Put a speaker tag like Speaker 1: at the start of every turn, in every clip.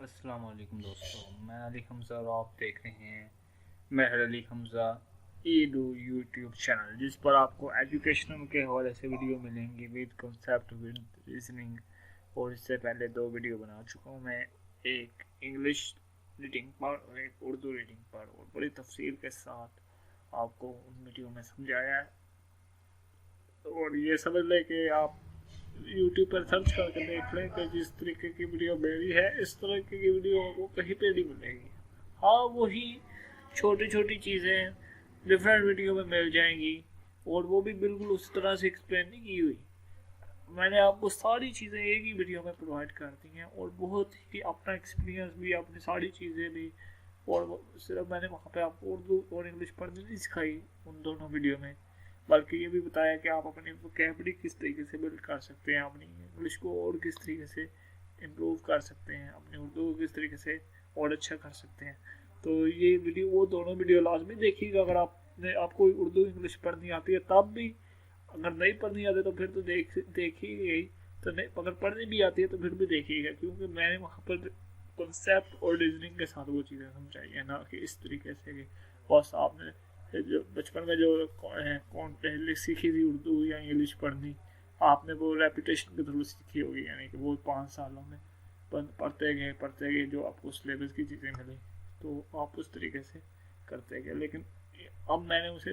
Speaker 1: अस्सलाम वालेकुम दोस्तों, मैं अली हमज़ा और आप देख रहे हैं Mehar Ali Hamza Edu YouTube channel, जिस पर आपको एजुकेशनल के हवाले से वीडियो मिलेंगी विद कंसेप्ट विद रीजनिंग। और इससे पहले 2 वीडियो बना चुका हूँ मैं, एक इंग्लिश रीडिंग पर और एक उर्दू रीडिंग पर, और बड़ी तफसील के साथ आपको उन वीडियो में समझाया है। और ये समझ लें कि आप यूट्यूब पर सर्च करके देख लें कि जिस तरीके की वीडियो मेरी है इस तरीके की वीडियो आपको कहीं पे नहीं मिलेगी। हाँ, वही छोटी छोटी चीज़ें डिफरेंट वीडियो में मिल जाएंगी, और वो भी बिल्कुल उस तरह से एक्सप्लेन नहीं की हुई। मैंने आपको सारी चीज़ें एक ही वीडियो में प्रोवाइड कर दी हैं, और बहुत ही अपना एक्सपीरियंस भी, अपनी सारी चीज़ें भी। और सिर्फ मैंने वहाँ पे आपको उर्दू और इंग्लिश पढ़नी नहीं सिखाई उन दोनों वीडियो में, बल्कि ये भी बताया कि आप अपनी वोकैबुलरी किस तरीके से बिल्ड कर सकते हैं, अपनी इंग्लिश को और किस तरीके से इम्प्रूव कर सकते हैं, अपनी उर्दू को किस तरीके से और अच्छा कर सकते हैं। तो ये वीडियो, वो दोनों वीडियो लाजमी देखिएगा। अगर आपको उर्दू इंग्लिश पढ़नी आती है तब भी, अगर नहीं पढ़नी आती तो फिर तो देखिए, तो नहीं, अगर पढ़नी भी आती है तो फिर भी देखिएगा, क्योंकि मैंने वहाँ पर कॉन्सेप्ट और रीजनिंग के साथ वो चीज़ें समझाई है, ना कि इस तरीके से कि बस आपने जो बचपन में जो कौन पहले सीखी थी उर्दू या इंग्लिश पढ़नी, आपने वो रेपिटेशन के थ्रू सीखी होगी, यानी कि वो 5 सालों में पढ़ते गए जो आपको सिलेबस की चीज़ें मिली तो आप उस तरीके से करते गए। लेकिन अब मैंने उसे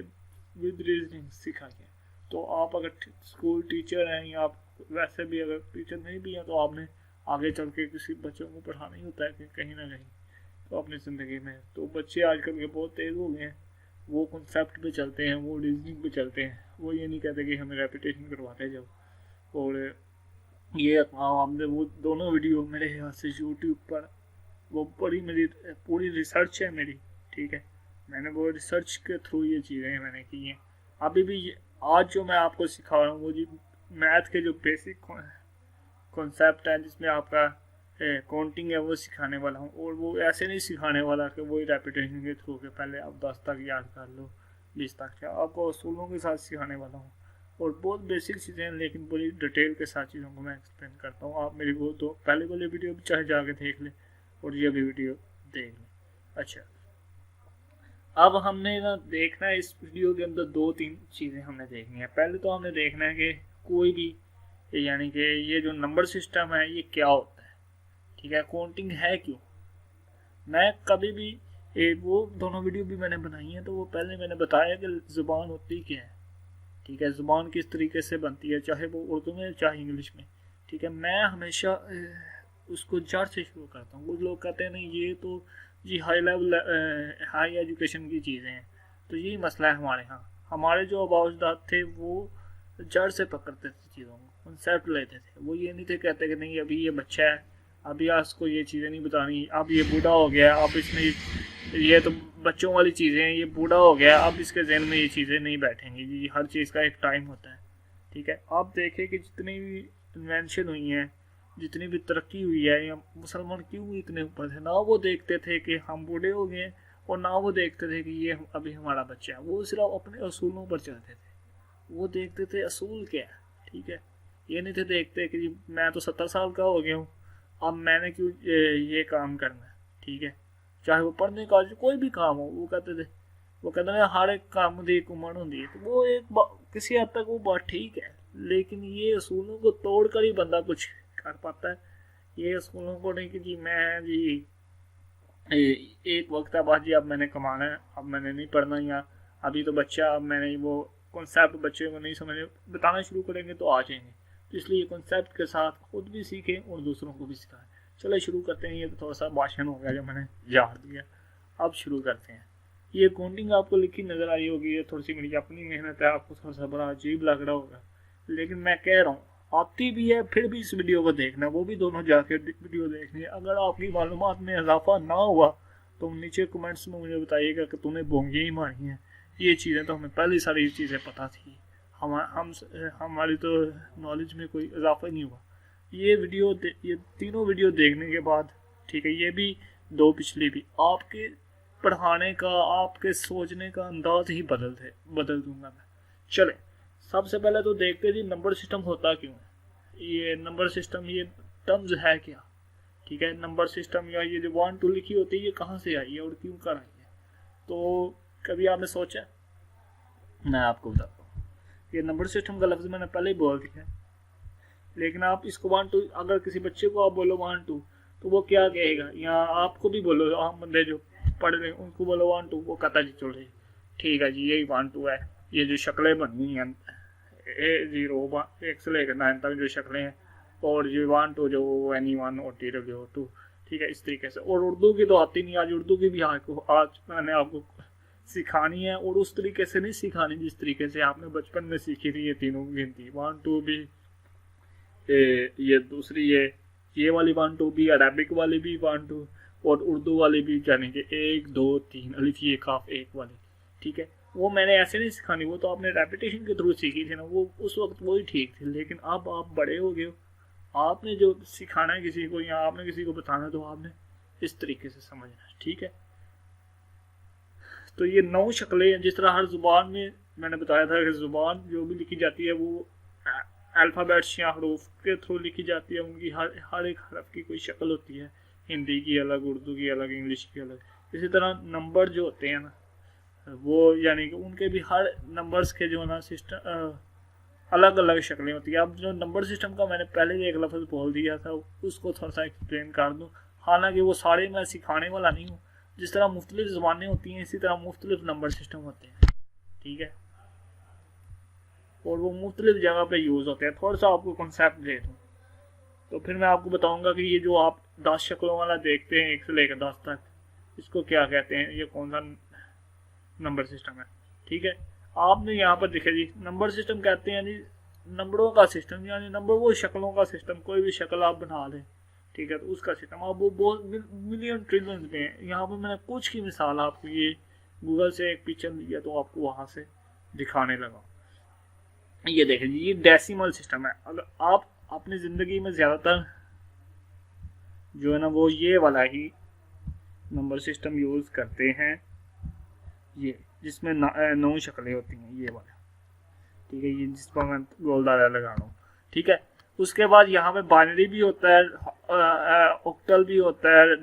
Speaker 1: विद रीजनिंग सिखा है। तो आप अगर स्कूल टीचर हैं, या आप वैसे भी अगर टीचर नहीं भी हैं, तो आपने आगे चल के किसी बच्चों को पढ़ाना ही होता है कि कहीं ना कहीं तो अपनी ज़िंदगी में। तो बच्चे आजकल के बहुत तेज़ हो गए हैं, वो कॉन्सेप्ट पे चलते हैं, वो रीजनिंग पे चलते हैं, वो ये नहीं कहते कि हमें रेपिटेशन करवाते जाओ। और ये हमने वो दोनों वीडियो मेरे ख्याल से यूट्यूब पर, वो मेरी पूरी रिसर्च है मेरी, ठीक है, मैंने वो रिसर्च के थ्रू ये चीज़ें मैंने की हैं। अभी भी आज जो मैं आपको सिखा रहा हूँ वो जी मैथ के जो बेसिक कॉन्सेप्ट है, जिसमें आपका काउंटिंग है, वो सिखाने वाला हूँ। और वो ऐसे नहीं सिखाने वाला कि वही रेपिटेशन के थ्रू के पहले आप 10 तक याद कर लो, 20 तक, क्या आपको असूलों के साथ सिखाने वाला हूँ। और बहुत बेसिक चीज़ें हैं, लेकिन बड़ी डिटेल के साथ चीज़ों को मैं एक्सप्लेन करता हूँ। आप मेरी वो तो पहले वाली वीडियो भी चाहे जाके देख लें, और ये भी वीडियो देख लें। अच्छा, अब हमने ना देखना है इस वीडियो के अंदर 2-3 चीज़ें हमने देखनी है। पहले तो हमने देखना है कि कोई भी, यानी कि ये जो नंबर सिस्टम है ये क्या होता है, ठीक है, काउंटिंग है क्यों। मैं कभी भी वो दोनों वीडियो भी मैंने बनाई हैं, तो वो पहले मैंने बताया कि ज़ुबान होती क्या है, ठीक है, ज़ुबान किस तरीके से बनती है, चाहे वो उर्दू में चाहे इंग्लिश में, ठीक है। मैं हमेशा उसको जड़ से शुरू करता हूँ। कुछ लोग कहते हैं नहीं ये तो जी हाई लेवल हाई एजुकेशन की चीज़ें हैं, तो यही मसला है हमारे यहाँ। हमारे जो आबाजदाद थे वो जड़ से पकड़ते थे चीज़ों को, कॉन्सेप्ट लेते थे। वो ये नहीं थे कहते कि नहीं अभी ये बच्चा है, अभी उसको ये चीज़ें नहीं बतानी, अब ये बूढ़ा हो गया, अब इसमें ये तो बच्चों वाली चीज़ें हैं, ये बूढ़ा हो गया, अब इसके जहन में ये चीज़ें नहीं बैठेंगी जी। हर चीज़ का एक टाइम होता है, ठीक है। आप देखें कि जितनी भी इन्वेंशन हुई हैं, जितनी भी तरक्की हुई है, या मुसलमान क्यों इतने ऊपर थे, ना वो देखते थे कि हम बूढ़े हो गए, और ना वो देखते थे कि ये अभी हमारा बच्चा है। वो सिर्फ अपने असूलों पर चलते थे, वो देखते थे असूल क्या है, ठीक है। ये नहीं थे देखते कि जी मैं तो 70 साल का हो गया हूँ, अब मैंने क्यों ये काम करना है, ठीक है। चाहे वो पढ़ने का कोई भी काम हो, वो कहते थे हर एक काम की एक उम्र होती है। तो वो किसी हद तक वो बात ठीक है, लेकिन ये असूलों को तोड़ कर ही बंदा कुछ कर पाता है। ये असूलों को नहीं कि जी मैं जी एक वक्त है बस जी अब मैंने कमाना है, अब मैंने नहीं पढ़ना, या अभी तो बच्चा, अब मैंने वो कॉन्सेप्ट बच्चे को नहीं समझ बताना शुरू करेंगे तो आ जाएंगे। तो इसलिए कॉन्सेप्ट के साथ खुद भी सीखें और दूसरों को भी सिखाएं। चलो शुरू करते हैं। ये तो थोड़ा सा भाषण हो गया जो मैंने झाड़ दिया, अब शुरू करते हैं। ये काउंटिंग आपको लिखी नज़र आई होगी, ये थोड़ी सी मेरी अपनी मेहनत है, आपको थोड़ा सा बड़ा अजीब लग रहा होगा, लेकिन मैं कह रहा हूँ आती भी है, फिर भी इस वीडियो को देखना, वो भी दोनों जाके वीडियो देखनी है। अगर आपकी मालूमात में इजाफा ना हुआ तो नीचे कमेंट्स में मुझे बताइएगा कि तूने बोंगियाँ ही मारी हैं, ये चीज़ें तो हमें पहले सारी चीज़ें पता थी, हमारी तो नॉलेज में कोई इजाफा नहीं हुआ। ये तीनों वीडियो देखने के बाद, ठीक है, ये भी 2 पिछली भी, आपके पढ़ाने का, आपके सोचने का अंदाज ही बदल दूंगा मैं। चले, सबसे पहले तो देखते जी नंबर सिस्टम होता क्यों है। ये नंबर सिस्टम, ये टर्म्स है क्या, ठीक है। नंबर सिस्टम या ये जो 1 2 लिखी होती है ये कहाँ से आई है और क्यों कर आई है, तो कभी आपने सोचा? मैं आपको बताता हूँ। ये नंबर सिस्टम का लफ्ज़ मैंने पहले ही बोल दिया, लेकिन आप इसको 1 2 अगर किसी बच्चे को आप बोलो 1 2 तो वो क्या कहेगा, या आपको भी बोलो, आम बंदे जो पढ़ रहे हैं उनको बोलो 1 2, वो कहता जी चल रही ठीक है जी यही 1 2 है। ये जो शक्लें बनी हैं 1 से लेकर 9 तक जो शक्लें हैं, और ये 1 2 जो NE1 और TW2, ठीक है, इस तरीके से। और उर्दू की तो आती नहीं, आज उर्दू की भी आज मैंने आपको सिखानी है, और उस तरीके से नहीं सिखानी जिस तरीके से आपने बचपन में सीखी थी। ये तीनों गिनती 1 2 भी, ये दूसरी ये वाली 1 2 भी, अरबिक वाली भी 1 2, और उर्दू वाली भी, यानी कि 1 2 3 अलिफ ये काफ 1 वाली, ठीक है। वो मैंने ऐसे नहीं सिखानी, वो तो आपने रेपिटेशन के थ्रू सीखी थी ना, वो उस वक्त वही ठीक थी। लेकिन अब आप बड़े हो गए हो, आपने जो सिखाना है किसी को या आपने किसी को बताना है तो आपने इस तरीके से समझना है, ठीक है। तो ये 9 शक्लें हैं। जिस तरह हर जुबान में मैंने बताया था कि जुबान जो भी लिखी जाती है वो अल्फ़ाबेट्स या हरूफ के थ्रू लिखी जाती है, उनकी हर एक हरफ की कोई शक्ल होती है, हिंदी की अलग, उर्दू की अलग, इंग्लिश की अलग। इसी तरह नंबर जो होते हैं ना, वो यानी कि उनके भी हर नंबर्स के जो ना सिस्टम अलग अलग शक्लें होती है। अब जो नंबर सिस्टम का मैंने पहले ही एक लफ्ज़ बोल दिया था, उसको थोड़ा सा एक्सप्लेन कर दूँ। हालांकि वो सारे मैं सिखाने वाला नहीं हूँ। जिस तरह मुख्तलिफ ज़बानें होती हैं, इसी तरह मुख्तलिफ नंबर सिस्टम होते हैं, ठीक है, और वो मुख्तलिफ जगह पे यूज़ होते हैं। थोड़ा सा आपको कॉन्सेप्ट दे दूँ तो फिर मैं आपको बताऊंगा कि ये जो आप 10 शक्लों वाला देखते हैं 1 से लेकर 10 तक, इसको क्या कहते हैं, ये कौन सा नंबर सिस्टम है, ठीक है। आपने यहाँ पर दिखे जी नंबर सिस्टम कहते हैं जी नंबरों का सिस्टम, यानी नंबर वो शक्लों का सिस्टम, कोई भी शक्ल आप बना लें, ठीक है, तो उसका सिस्टम। अब वो बहुत मिलियन ट्रिलियन में है। यहाँ पर मैंने कुछ की मिसाल आपको ये गूगल से एक पिक्चर दिया तो आपको वहाँ से दिखाने लगा। ये देखें जी, ये डेसिमल सिस्टम है। अगर आप अपनी ज़िंदगी में ज़्यादातर जो है ना वो ये वाला ही नंबर सिस्टम यूज़ करते हैं, ये जिसमें 9 शक्लें होती हैं, ये वाला, ठीक है, ये जिस पर मैं गोलदारा लगा रहा हूँ, ठीक है। उसके बाद यहाँ पे बाइनरी भी होता है, ऑक्टल भी होता है,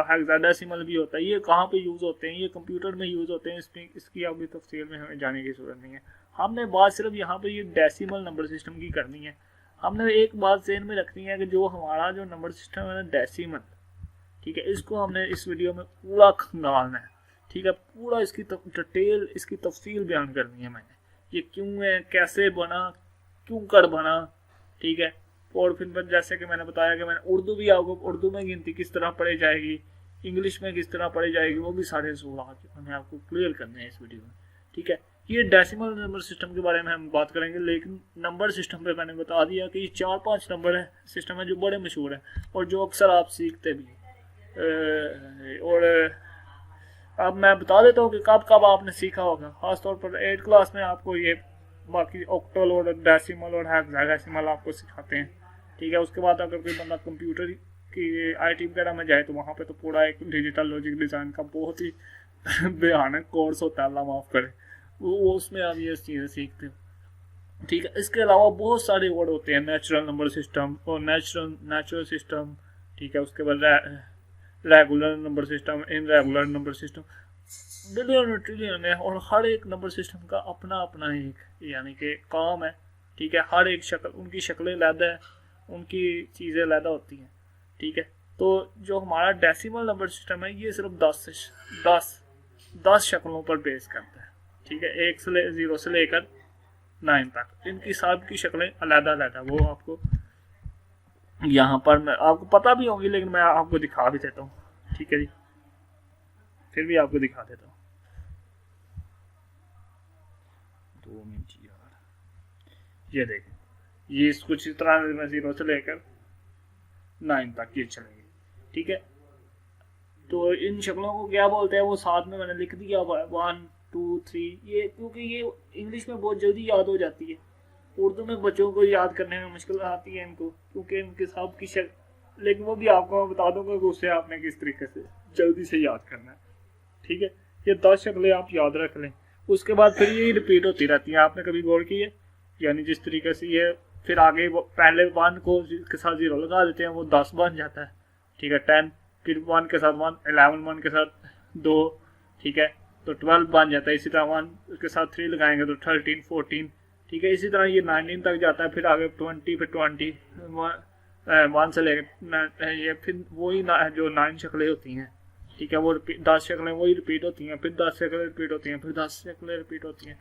Speaker 1: हेक्साडेसिमल भी होता है। ये कहाँ पे यूज़ होते हैं, ये कंप्यूटर में यूज़ होते हैं। इसकी अभी तफसील में हमें जाने की ज़रूरत नहीं है। हमने बात सिर्फ यहाँ पे ये डेसिमल नंबर सिस्टम की करनी है। हमने एक बात ज़हन में रखनी है कि जो हमारा जो नंबर सिस्टम है ना डेसिमल, ठीक है, इसको हमने इस वीडियो में पूरा खंगालना है, ठीक है, पूरा इसकी डिटेल, इसकी तफसील बयान करनी है मैंने। ये क्यों है, कैसे बना, क्यों कर बना, ठीक है। और फिर जैसे कि मैंने बताया कि मैंने उर्दू भी आपको, उर्दू में गिनती किस तरह पढ़ी जाएगी, इंग्लिश में किस तरह पढ़ी जाएगी, वो भी सारे सवाल मैंने आपको क्लियर करने हैं इस वीडियो में, ठीक है। ये डेसिमल नंबर सिस्टम के बारे में हम बात करेंगे, लेकिन नंबर सिस्टम पे मैंने बता दिया कि ये 4-5 नंबर है सिस्टम है जो बड़े मशहूर हैं और जो अक्सर आप सीखते भी हैं। और अब मैं बता देता हूँ कि कब कब आपने सीखा होगा। ख़ासतौर पर 8th क्लास में आपको ये बाकी ऑक्टल और डेसिमल और हेक्साडेसिमल आपको सिखाते हैं, ठीक है। उसके बाद अगर कोई बंदा कंप्यूटर की IT वगैरह में जाए तो वहाँ पे तो पूरा एक डिजिटल लॉजिक डिज़ाइन का बहुत ही भयानक कोर्स होता है, अल्लाह माफ़ करे, वो उसमें आप ये चीज़ें सीखते हो, ठीक है। इसके अलावा बहुत सारे वर्ड होते हैं, नेचुरल नंबर सिस्टम और नेचुरल सिस्टम, ठीक है। उसके बाद regular number system, irregular number system, billion trillion है, और हर एक नंबर सिस्टम का अपना अपना एक यानी कि काम है, ठीक है। हर एक शक्ल, उनकी शक्लें अलग है, उनकी चीज़ें अलग होती हैं, ठीक है। तो जो हमारा डेसिमल नंबर सिस्टम है ये सिर्फ 10 शक्लों पर बेस करता है, ठीक है। 0 से लेकर 9 तक इनकी सब की शक्लें अलग अलग है। वो आपको यहाँ पर मैं आपको पता भी होंगी, लेकिन मैं आपको दिखा भी देता हूँ, ठीक है जी, फिर भी आपको दिखा देता हूँ। 2 मिनट यार, ये देखें, ये कुछ इस तरह 0 से लेकर 9 तक ये चलेगी, ठीक है। तो इन शक्लों को क्या बोलते हैं वो साथ में मैंने लिख दिया 1 2 3, ये क्योंकि ये इंग्लिश में बहुत जल्दी याद हो जाती है, उर्दू में बच्चों को याद करने में मुश्किल आती है इनको, क्योंकि इनके सब की शक्ल, लेकिन वो भी आपको मैं बता दूंगा कि उससे आपने किस तरीके से जल्दी से याद करना है, ठीक है। ये 10 शक्लें आप याद रख लें। उसके बाद फिर ये रिपीट होती रहती हैं। आपने कभी गौर की है, यानी जिस तरीके से ये फिर आगे पहले 1 को के साथ 0 लगा देते हैं वो 10 बन जाता है, ठीक है 10, फिर 1 के साथ 1, 11 1 के साथ 2, ठीक है तो 12 बन जाता है। इसी तरह 1 उसके साथ 3 लगाएंगे तो 13 14, ठीक है इसी तरह ये 19 तक जाता है। फिर आगे 20, फिर 20 1 से लेकर ये फिर वही जो 9 शक्लें होती हैं, ठीक है वो 10 शक्लें वही रिपीट होती हैं, फिर 10 शक्लें रिपीट होती हैं, फिर 10 शक्लें रिपीट होती हैं।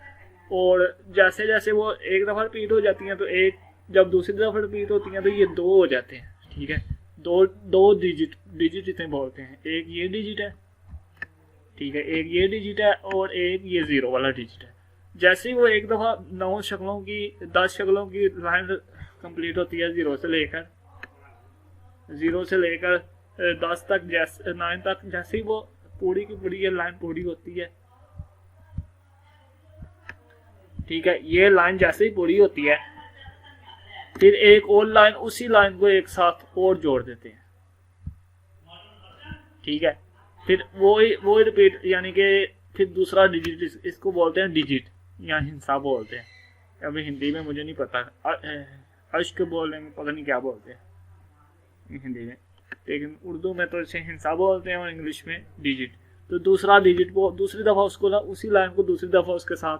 Speaker 1: और जैसे जैसे वो एक दफ़ा रिपीट हो जाती हैं तो एक, जब दूसरी दफ़ा रिपीट होती हैं तो ये 2 हो जाते हैं, ठीक है दो डिजिट इतने बोलते हैं। एक ये डिजिट है, ठीक है एक ये डिजिट है और एक ये 0 वाला डिजिट है। जैसे ही वो एक दफ़ा 9 शक्लों की 10 शक्लों की लाइन कंप्लीट होती है 0 से लेकर 10 तक, जैसे 9 तक, जैसे ही वो पूरी की पूरी ये लाइन पूरी होती है, ठीक है ये लाइन जैसे ही पूरी होती है फिर एक और लाइन, उसी लाइन को एक साथ और जोड़ देते हैं, ठीक है फिर वो रिपीट, यानी कि फिर दूसरा डिजिट, इसको बोलते हैं डिजिट या हिंसा बोलते हैं। अभी हिंदी में मुझे नहीं पता, अश्क बोलेंगे पता नहीं क्या बोलते हैं हिंदी में, लेकिन उर्दू में तो इसे हिंसा बोलते हैं और इंग्लिश में डिजिट। तो दूसरा डिजिट वो दूसरी दफ़ा उसको उसी लाइन को दूसरी दफ़ा उसके साथ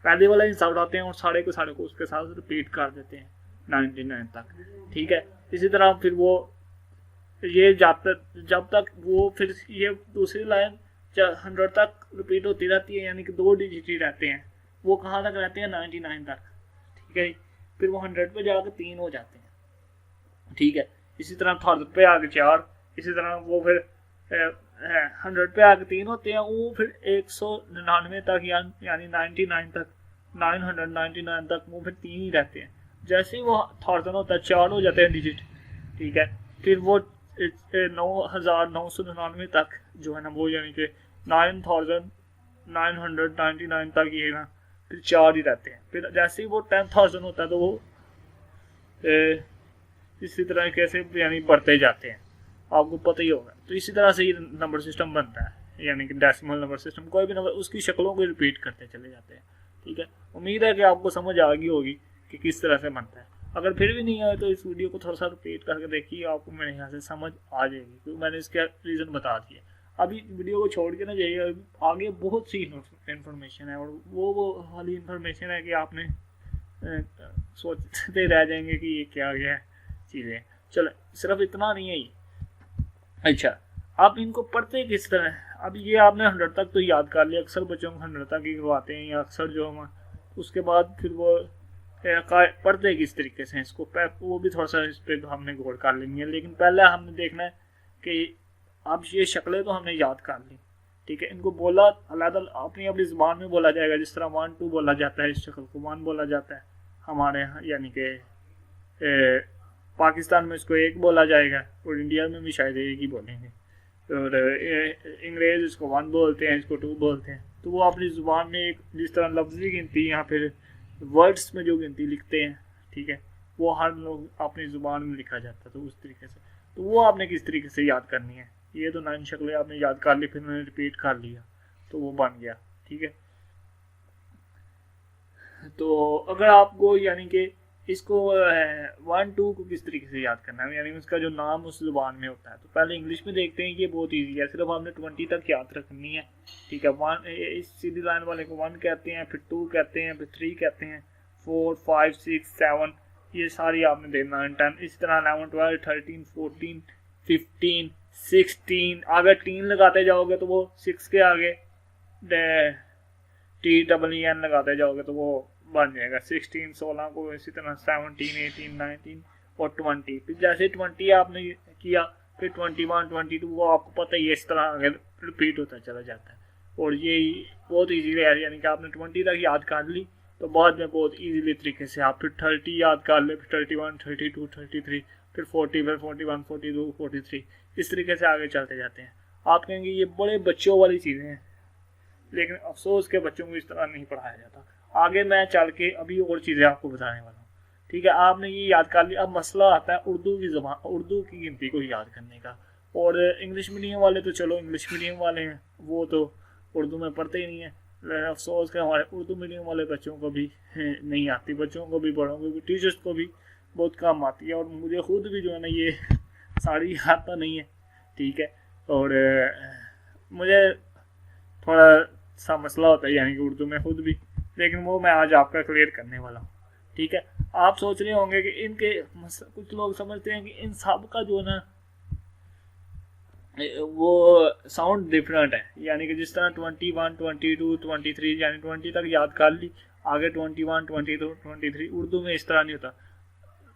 Speaker 1: पहले वाला हिस्सा उठाते हैं और सारे को उसके साथ रिपीट कर देते हैं 99 तक, ठीक है इसी तरह फिर वो ये जब तक वो फिर ये दूसरी लाइन 100 तक रिपीट होती रहती है, यानी कि 2 डिजिट ही रहते हैं। वो कहाँ तक रहते हैं 99 तक, ठीक है फिर वो 100 पे जाकर 3 हो जाते हैं, ठीक है इसी तरह 1000 पे आके 4, इसी तरह वो फिर 100 पे आके 3 होते हैं, वो फिर 199 तक यानी 99 तक 999 तक वो फिर 3 ही रहते हैं। जैसे ही वो 1000 होता है 4 हो जाते हैं डिजिट, ठीक है फिर वो 9999 तक जो है ना वो यानी कि 9999 तक ये ना फिर 4 ही रहते हैं। फिर जैसे ही वो 10,000 होता है तो वो इसी तरह कैसे यानी बढ़ते जाते हैं, आपको पता ही होगा। तो इसी तरह से ये नंबर सिस्टम बनता है, यानी कि डेसिमल नंबर सिस्टम, कोई भी नंबर उसकी शक्लों को रिपीट करते चले जाते हैं, ठीक है। उम्मीद है कि आपको समझ आ गई होगी कि किस तरह से बनता है। अगर फिर भी नहीं आए तो इस वीडियो को थोड़ा सा रिपीट करके देखिए, आपको मेरे यहाँ से समझ आ जाएगी, क्योंकि मैंने इसका रीज़न बता दिया। अभी वीडियो को छोड़ के ना जाइए, आगे बहुत सी इन्फॉर्मेशन है और वो वाली इन्फॉर्मेशन है कि आपने सोचते रह जाएंगे कि ये क्या गया है चीज़ें। चलो सिर्फ इतना नहीं है ये। अच्छा आप इनको पढ़ते किस तरह? अब ये आपने 100 तक तो याद कर लिया, अक्सर बच्चों को 100 तक ही करवाते हैं या अक्सर जो हम, उसके बाद फिर वो पढ़ते किस तरीके से इसको, वो भी थोड़ा सा इस पर हमने गौर कर लेनी है। लेकिन पहले हमने देखना है कि अब ये शक्लें तो हमने याद कर ली, ठीक है। इनको बोला अलग अपनी अपनी ज़ुबान में बोला जाएगा, जिस तरह 1 2 बोला जाता है, इस शक्ल को 1 बोला जाता है हमारे यहाँ, यानी कि पाकिस्तान में इसको 1 बोला जाएगा और इंडिया में भी शायद 1 ही बोलेंगे, और अंग्रेज़ इसको 1 बोलते हैं, इसको 2 बोलते हैं। तो वो अपनी ज़ुबान में एक जिस तरह लफ्ज़ी गिनती या फिर वर्ड्स में जो गिनती लिखते हैं, ठीक है, वो हर लोग अपनी ज़ुबान में लिखा जाता है। तो उस तरीके से तो वो आपने किस तरीके से याद करनी है, ये तो 9 शक्लें आपने याद कर ली, फिर मैंने रिपीट कर लिया तो वो बन गया, ठीक है। तो अगर आपको यानी कि इसको 1 2 को किस तरीके से याद करना है, यानी उसका जो नाम उस ज़ुबान में होता है, तो पहले इंग्लिश में देखते हैं कि ये बहुत ईजी है, सिर्फ आपने 20 तक याद रखनी है, ठीक है। 1 इस सीधी लाइन वाले को 1 कहते हैं, फिर 2 कहते हैं, फिर 3 कहते हैं, 4 5 6 7 ये सारी आपने देना है 10, इसी तरह 11 12 13 14 15 16, अगर 3 लगाते जाओगे तो वो 6 के आगे TEEN लगाते जाओगे तो वो बन जाएगा 16 16 को, इसी तरह 17 18 19 और 20। फिर जैसे 20 आपने किया फिर 21 22, वो आपको पता ही है इस तरह आगे रिपीट होता चला जाता है। और ये बहुत ईजी है, यानी कि आपने 20 तक याद कर ली तो बाद में बहुत ईजीली तरीके से आप फिर 30 याद कर ले, फिर 31 32 33, फिर 40, फिर 41 42 43, इस तरीके से आगे चलते जाते हैं। आप कहेंगे ये बड़े बच्चों वाली चीज़ें हैं, लेकिन अफसोस के बच्चों को इस तरह नहीं पढ़ाया जाता। आगे मैं चल के अभी और चीज़ें आपको बताने वाला हूँ, ठीक है। आपने ये याद कर लिया, अब मसला आता है उर्दू की ज़बान, उर्दू की गिनती को याद करने का। और इंग्लिश मीडियम वाले तो चलो इंग्लिश मीडियम वाले हैं, वो तो उर्दू में पढ़ते ही नहीं है। अफसोस के हमारे उर्दू मीडियम वाले बच्चों को भी नहीं आती, बच्चों को भी बड़ों को भी, टीचर्स को भी बहुत कम आती है। और मुझे खुद भी जो है ना ये सारी आता नहीं है, ठीक है। और मुझे थोड़ा सा मसला होता है यानी कि उर्दू में खुद भी, लेकिन वो मैं आज आपका क्लियर करने वाला हूँ, ठीक है। आप सोच रहे होंगे कि इनके, कुछ लोग समझते हैं कि इन सब का जो ना वो साउंड डिफरेंट है, यानी कि जिस तरह 21, 22, 23 यानी 20 तक याद कर ली, आगे 21, 22, 23 उर्दू में इस तरह नहीं होता।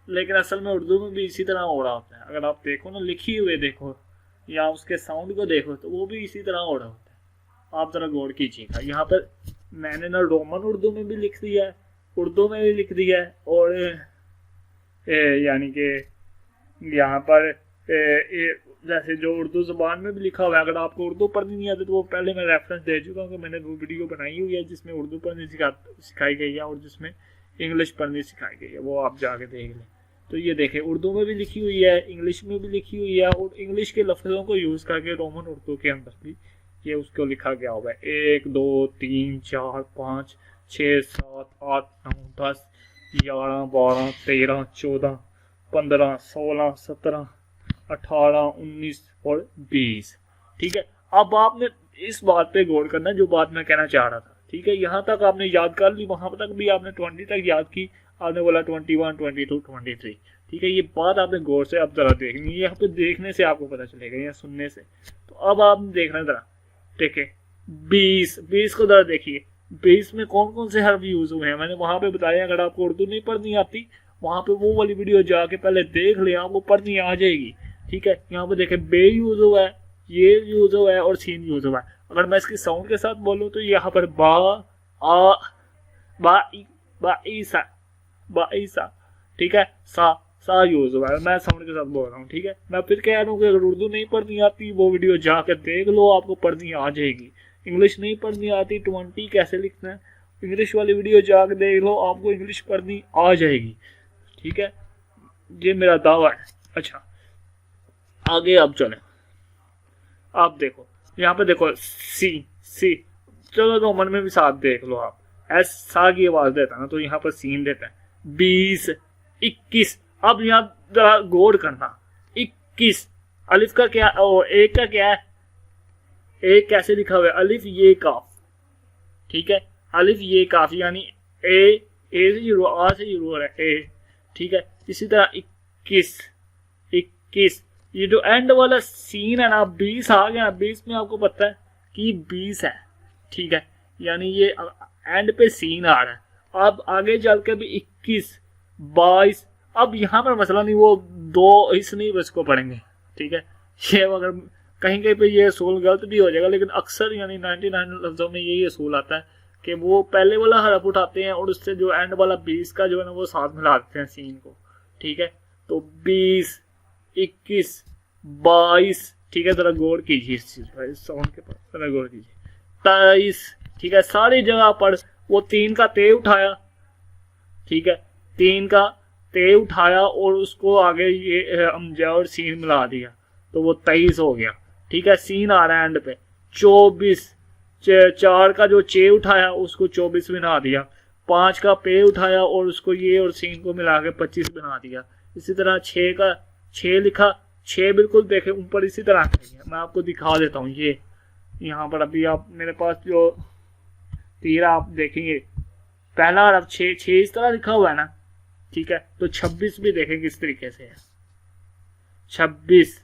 Speaker 1: लेकिन असल में उर्दू में भी इसी तरह हो रहा होता है। अगर आप देखो ना, लिखी हुए देखो या उसके साउंड को देखो तो वो भी इसी तरह हो रहा होता है। आप जरा गौर कीजिएगा, यहाँ पर मैंने ना रोमन उर्दू में भी लिख दिया है, उर्दू में भी लिख दिया है, और यानी कि यहाँ पर जैसे जो उर्दू ज़बान में भी लिखा हुआ है। अगर आपको उर्दू पढ़नी नहीं आती तो वो पहले मैं रेफरेंस दे चुका हूँ कि मैंने वो वीडियो बनाई हुई है जिसमें उर्दू पढ़नी सिखाई गई है और जिसमें इंग्लिश पढ़नी सिखाई गई है, वो आप जाके देख लें। तो ये देखें, उर्दू में भी लिखी हुई है, इंग्लिश में भी लिखी हुई है, और इंग्लिश के लफ्ज़ों को यूज़ करके रोमन उर्दू के अंदर भी ये उसको लिखा गया हुआ है। 1, 2, 3, 4, 5, 6, 7, 8, 9, 10, 11, 12, 13, 14, 15, 16, 17, 18, 19 और 20, ठीक है। अब आपने इस बात पे गौर करना जो बात मैं कहना चाह रहा था, ठीक है। यहाँ तक आपने याद कर ली, वहां तक भी आपने 20 तक याद की, आपने बोला 21, 22, 23, ठीक है। ये बात आपने गौर से अब जरा देखनी है, यहाँ पे देखने से आपको पता चलेगा या सुनने से। तो अब आप देखना जरा, ठीक है। 20 को जरा देखिए, 20 में कौन कौन से हर्फ यूज हुए हैं मैंने वहां पे बताया। अगर आपको उर्दू नहीं पढ़नी आती, वहां पे वो वाली वीडियो जाके पहले देख ले, आपको पढ़नी आ जाएगी, ठीक है। यहाँ पे देखे बे यूज हुआ है, ये यूज हुआ है और सीन यूज हुआ है। अगर मैं इसकी साउंड के साथ बोलूँ तो यहाँ पर बा, आ, बा ईसा, ठीक है। सा यूज हुआ है, मैं साउंड के साथ बोल रहा हूँ, ठीक है। मैं फिर कह रहा हूँ कि अगर उर्दू नहीं पढ़नी आती वो वीडियो जाकर देख लो, आपको पढ़नी आ जाएगी। इंग्लिश नहीं पढ़नी आती, 20 कैसे लिखना है, इंग्लिश वाली वीडियो जाकर देख लो, आपको इंग्लिश पढ़नी आ जाएगी, ठीक है। ये मेरा दावा है। अच्छा, आगे आप चले, आप देखो यहाँ पे देखो सी, चलो रोमन में भी साथ देख लो आप, एस सा की आवाज देता है ना, तो यहाँ पर सीन देता है। 20, 21, अब यहाँ जरा गौर करना, 21 अलिफ का क्या, एक का क्या है, एक कैसे लिखा हुआ है, अलिफ ये काफ, ठीक है। अलिफ ये काफ यानी ए से शुरू, आ से शुरू हो रहा है ए, ठीक है। इसी तरह 21, ये जो एंड वाला सीन है ना, 20 आ गया, 20 में आपको पता है कि 20 है, ठीक है। यानी ये एंड पे सीन आ रहा है। अब आगे चल के भी 21, 22, अब यहाँ पर मसला नहीं, वो दो हिस्से नहीं बस को पढ़ेंगे, ठीक है। ये अगर कहीं कहीं पे ये असूल गलत भी हो जाएगा, लेकिन अक्सर यानी 99 लफ्जों में यही असूल आता है कि वो पहले वाला हरफ उठाते हैं और उससे जो एंड वाला 20 का जो है ना वो साथ मिला देते हैं सीन को, ठीक है। तो 20, 21, 22, ठीक है। जरा गौर कीजिए इस चीज पर, इस साउंड के पास जरा गौर कीजिए। 23, ठीक है। सारी जगह पर वो 3 का ते उठाया, ठीक है, 3 का ते उठाया और उसको आगे ये हमजा और सीन मिला दिया, तो वो 23 हो गया, ठीक है। सीन आ रहा है एंड पे। 24, 4 का जो चे उठाया उसको 24 बना दिया, 5 का पे उठाया और उसको ये और सीन को मिला के 25 बना दिया। इसी तरह 6 का 6 लिखा, 6 बिल्कुल देखे ऊपर इसी तरह करेंगे। मैं आपको दिखा देता हूँ, ये यहाँ पर अभी आप मेरे पास जो तीर आप देखेंगे, पहला हरफ 6 इस तरह लिखा हुआ है ना, ठीक है। तो 26 भी देखें किस तरीके से है, 26,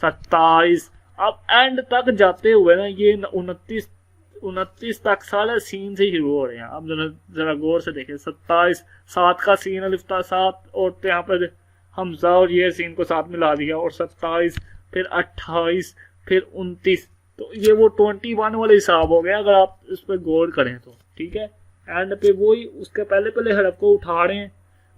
Speaker 1: 27, अब एंड तक जाते हुए ना ये 29 तक सारे सीन से शुरू हो रहे हैं। अब जरा गौर से देखें, 27, 7 का सीन अलिफ था 7, और यहाँ पर हमजा और ये सीन को साथ मिला दिया, और 27, फिर 28, फिर 29, तो ये वो 21 वाले हिसाब हो गया अगर आप इस पर गौर करें तो, ठीक है। एंड पे वही उसके पहले हरफ को उठा रहे हैं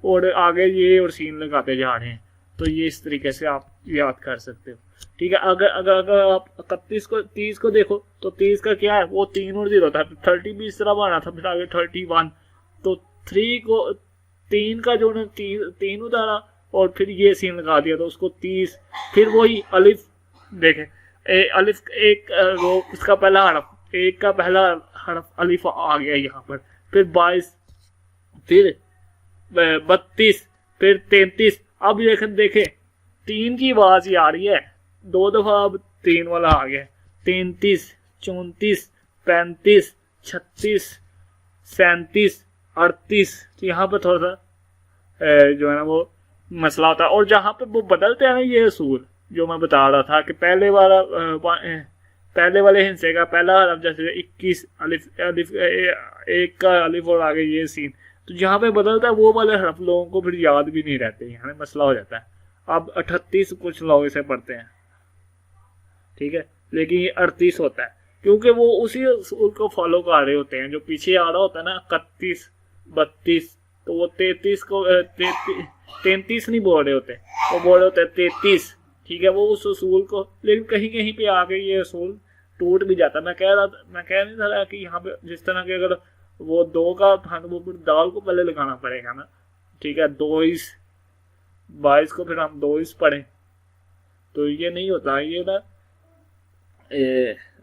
Speaker 1: और आगे ये और सीन लगाते जा रहे हैं। तो ये इस तरीके से आप याद कर सकते हो, ठीक है। अगर आप 30 को देखो तो 30 का क्या है, वो 3 और 0 था, 30 भी इस तरह बना था, फिर आगे 31, तो 3 का जो ना 3 उतारा और फिर ये सीन लगा दिया, तो उसको 30, फिर वही अलिफ देखें, अलिफ एक उसका पहला हरफ, एक का पहला हरफ अलिफ आ गया यहाँ पर, फिर 22, फिर 32, फिर 33। अब देखें 3 की आवाज ही आ रही है, दो दफा अब 3 वाला आ गया, 33, 34, 35, 36, 37, 38। तो यहाँ पे थोड़ा सा जो है ना वो मसला होता है। और जहाँ पे वो बदलते हैं ना ये असूल जो मैं बता रहा था कि पहले वाले हिस्से का पहला हरफ जैसे 21 अलिफ अलिफ एक का अलिफ और आगे ये सीन, तो जहाँ पे बदलता है वो वाले हरफ लोगों को फिर याद भी नहीं रहते, यहाँ मसला हो जाता है। अब 38 कुछ लोग इसे पढ़ते हैं, ठीक है, लेकिन ये 38 होता है क्योंकि वो उसी असूल को फॉलो कर रहे होते हैं जो पीछे आ रहा होता है ना, 31, 32, तो वो 33 को 33 नहीं बोल रहे होते, वो बोल रहे होते हैं 33, ठीक है, वो उस असूल को। लेकिन कहीं कहीं पे आके ये असूल टूट भी जाता है। मैं कह नहीं था कि यहाँ पे जिस तरह के अगर वो 2 का था तो वो फिर दाल को पहले लगाना पड़ेगा ना, ठीक है, 22 को फिर हम 22 पढ़ें, तो ये नहीं होता। ये ना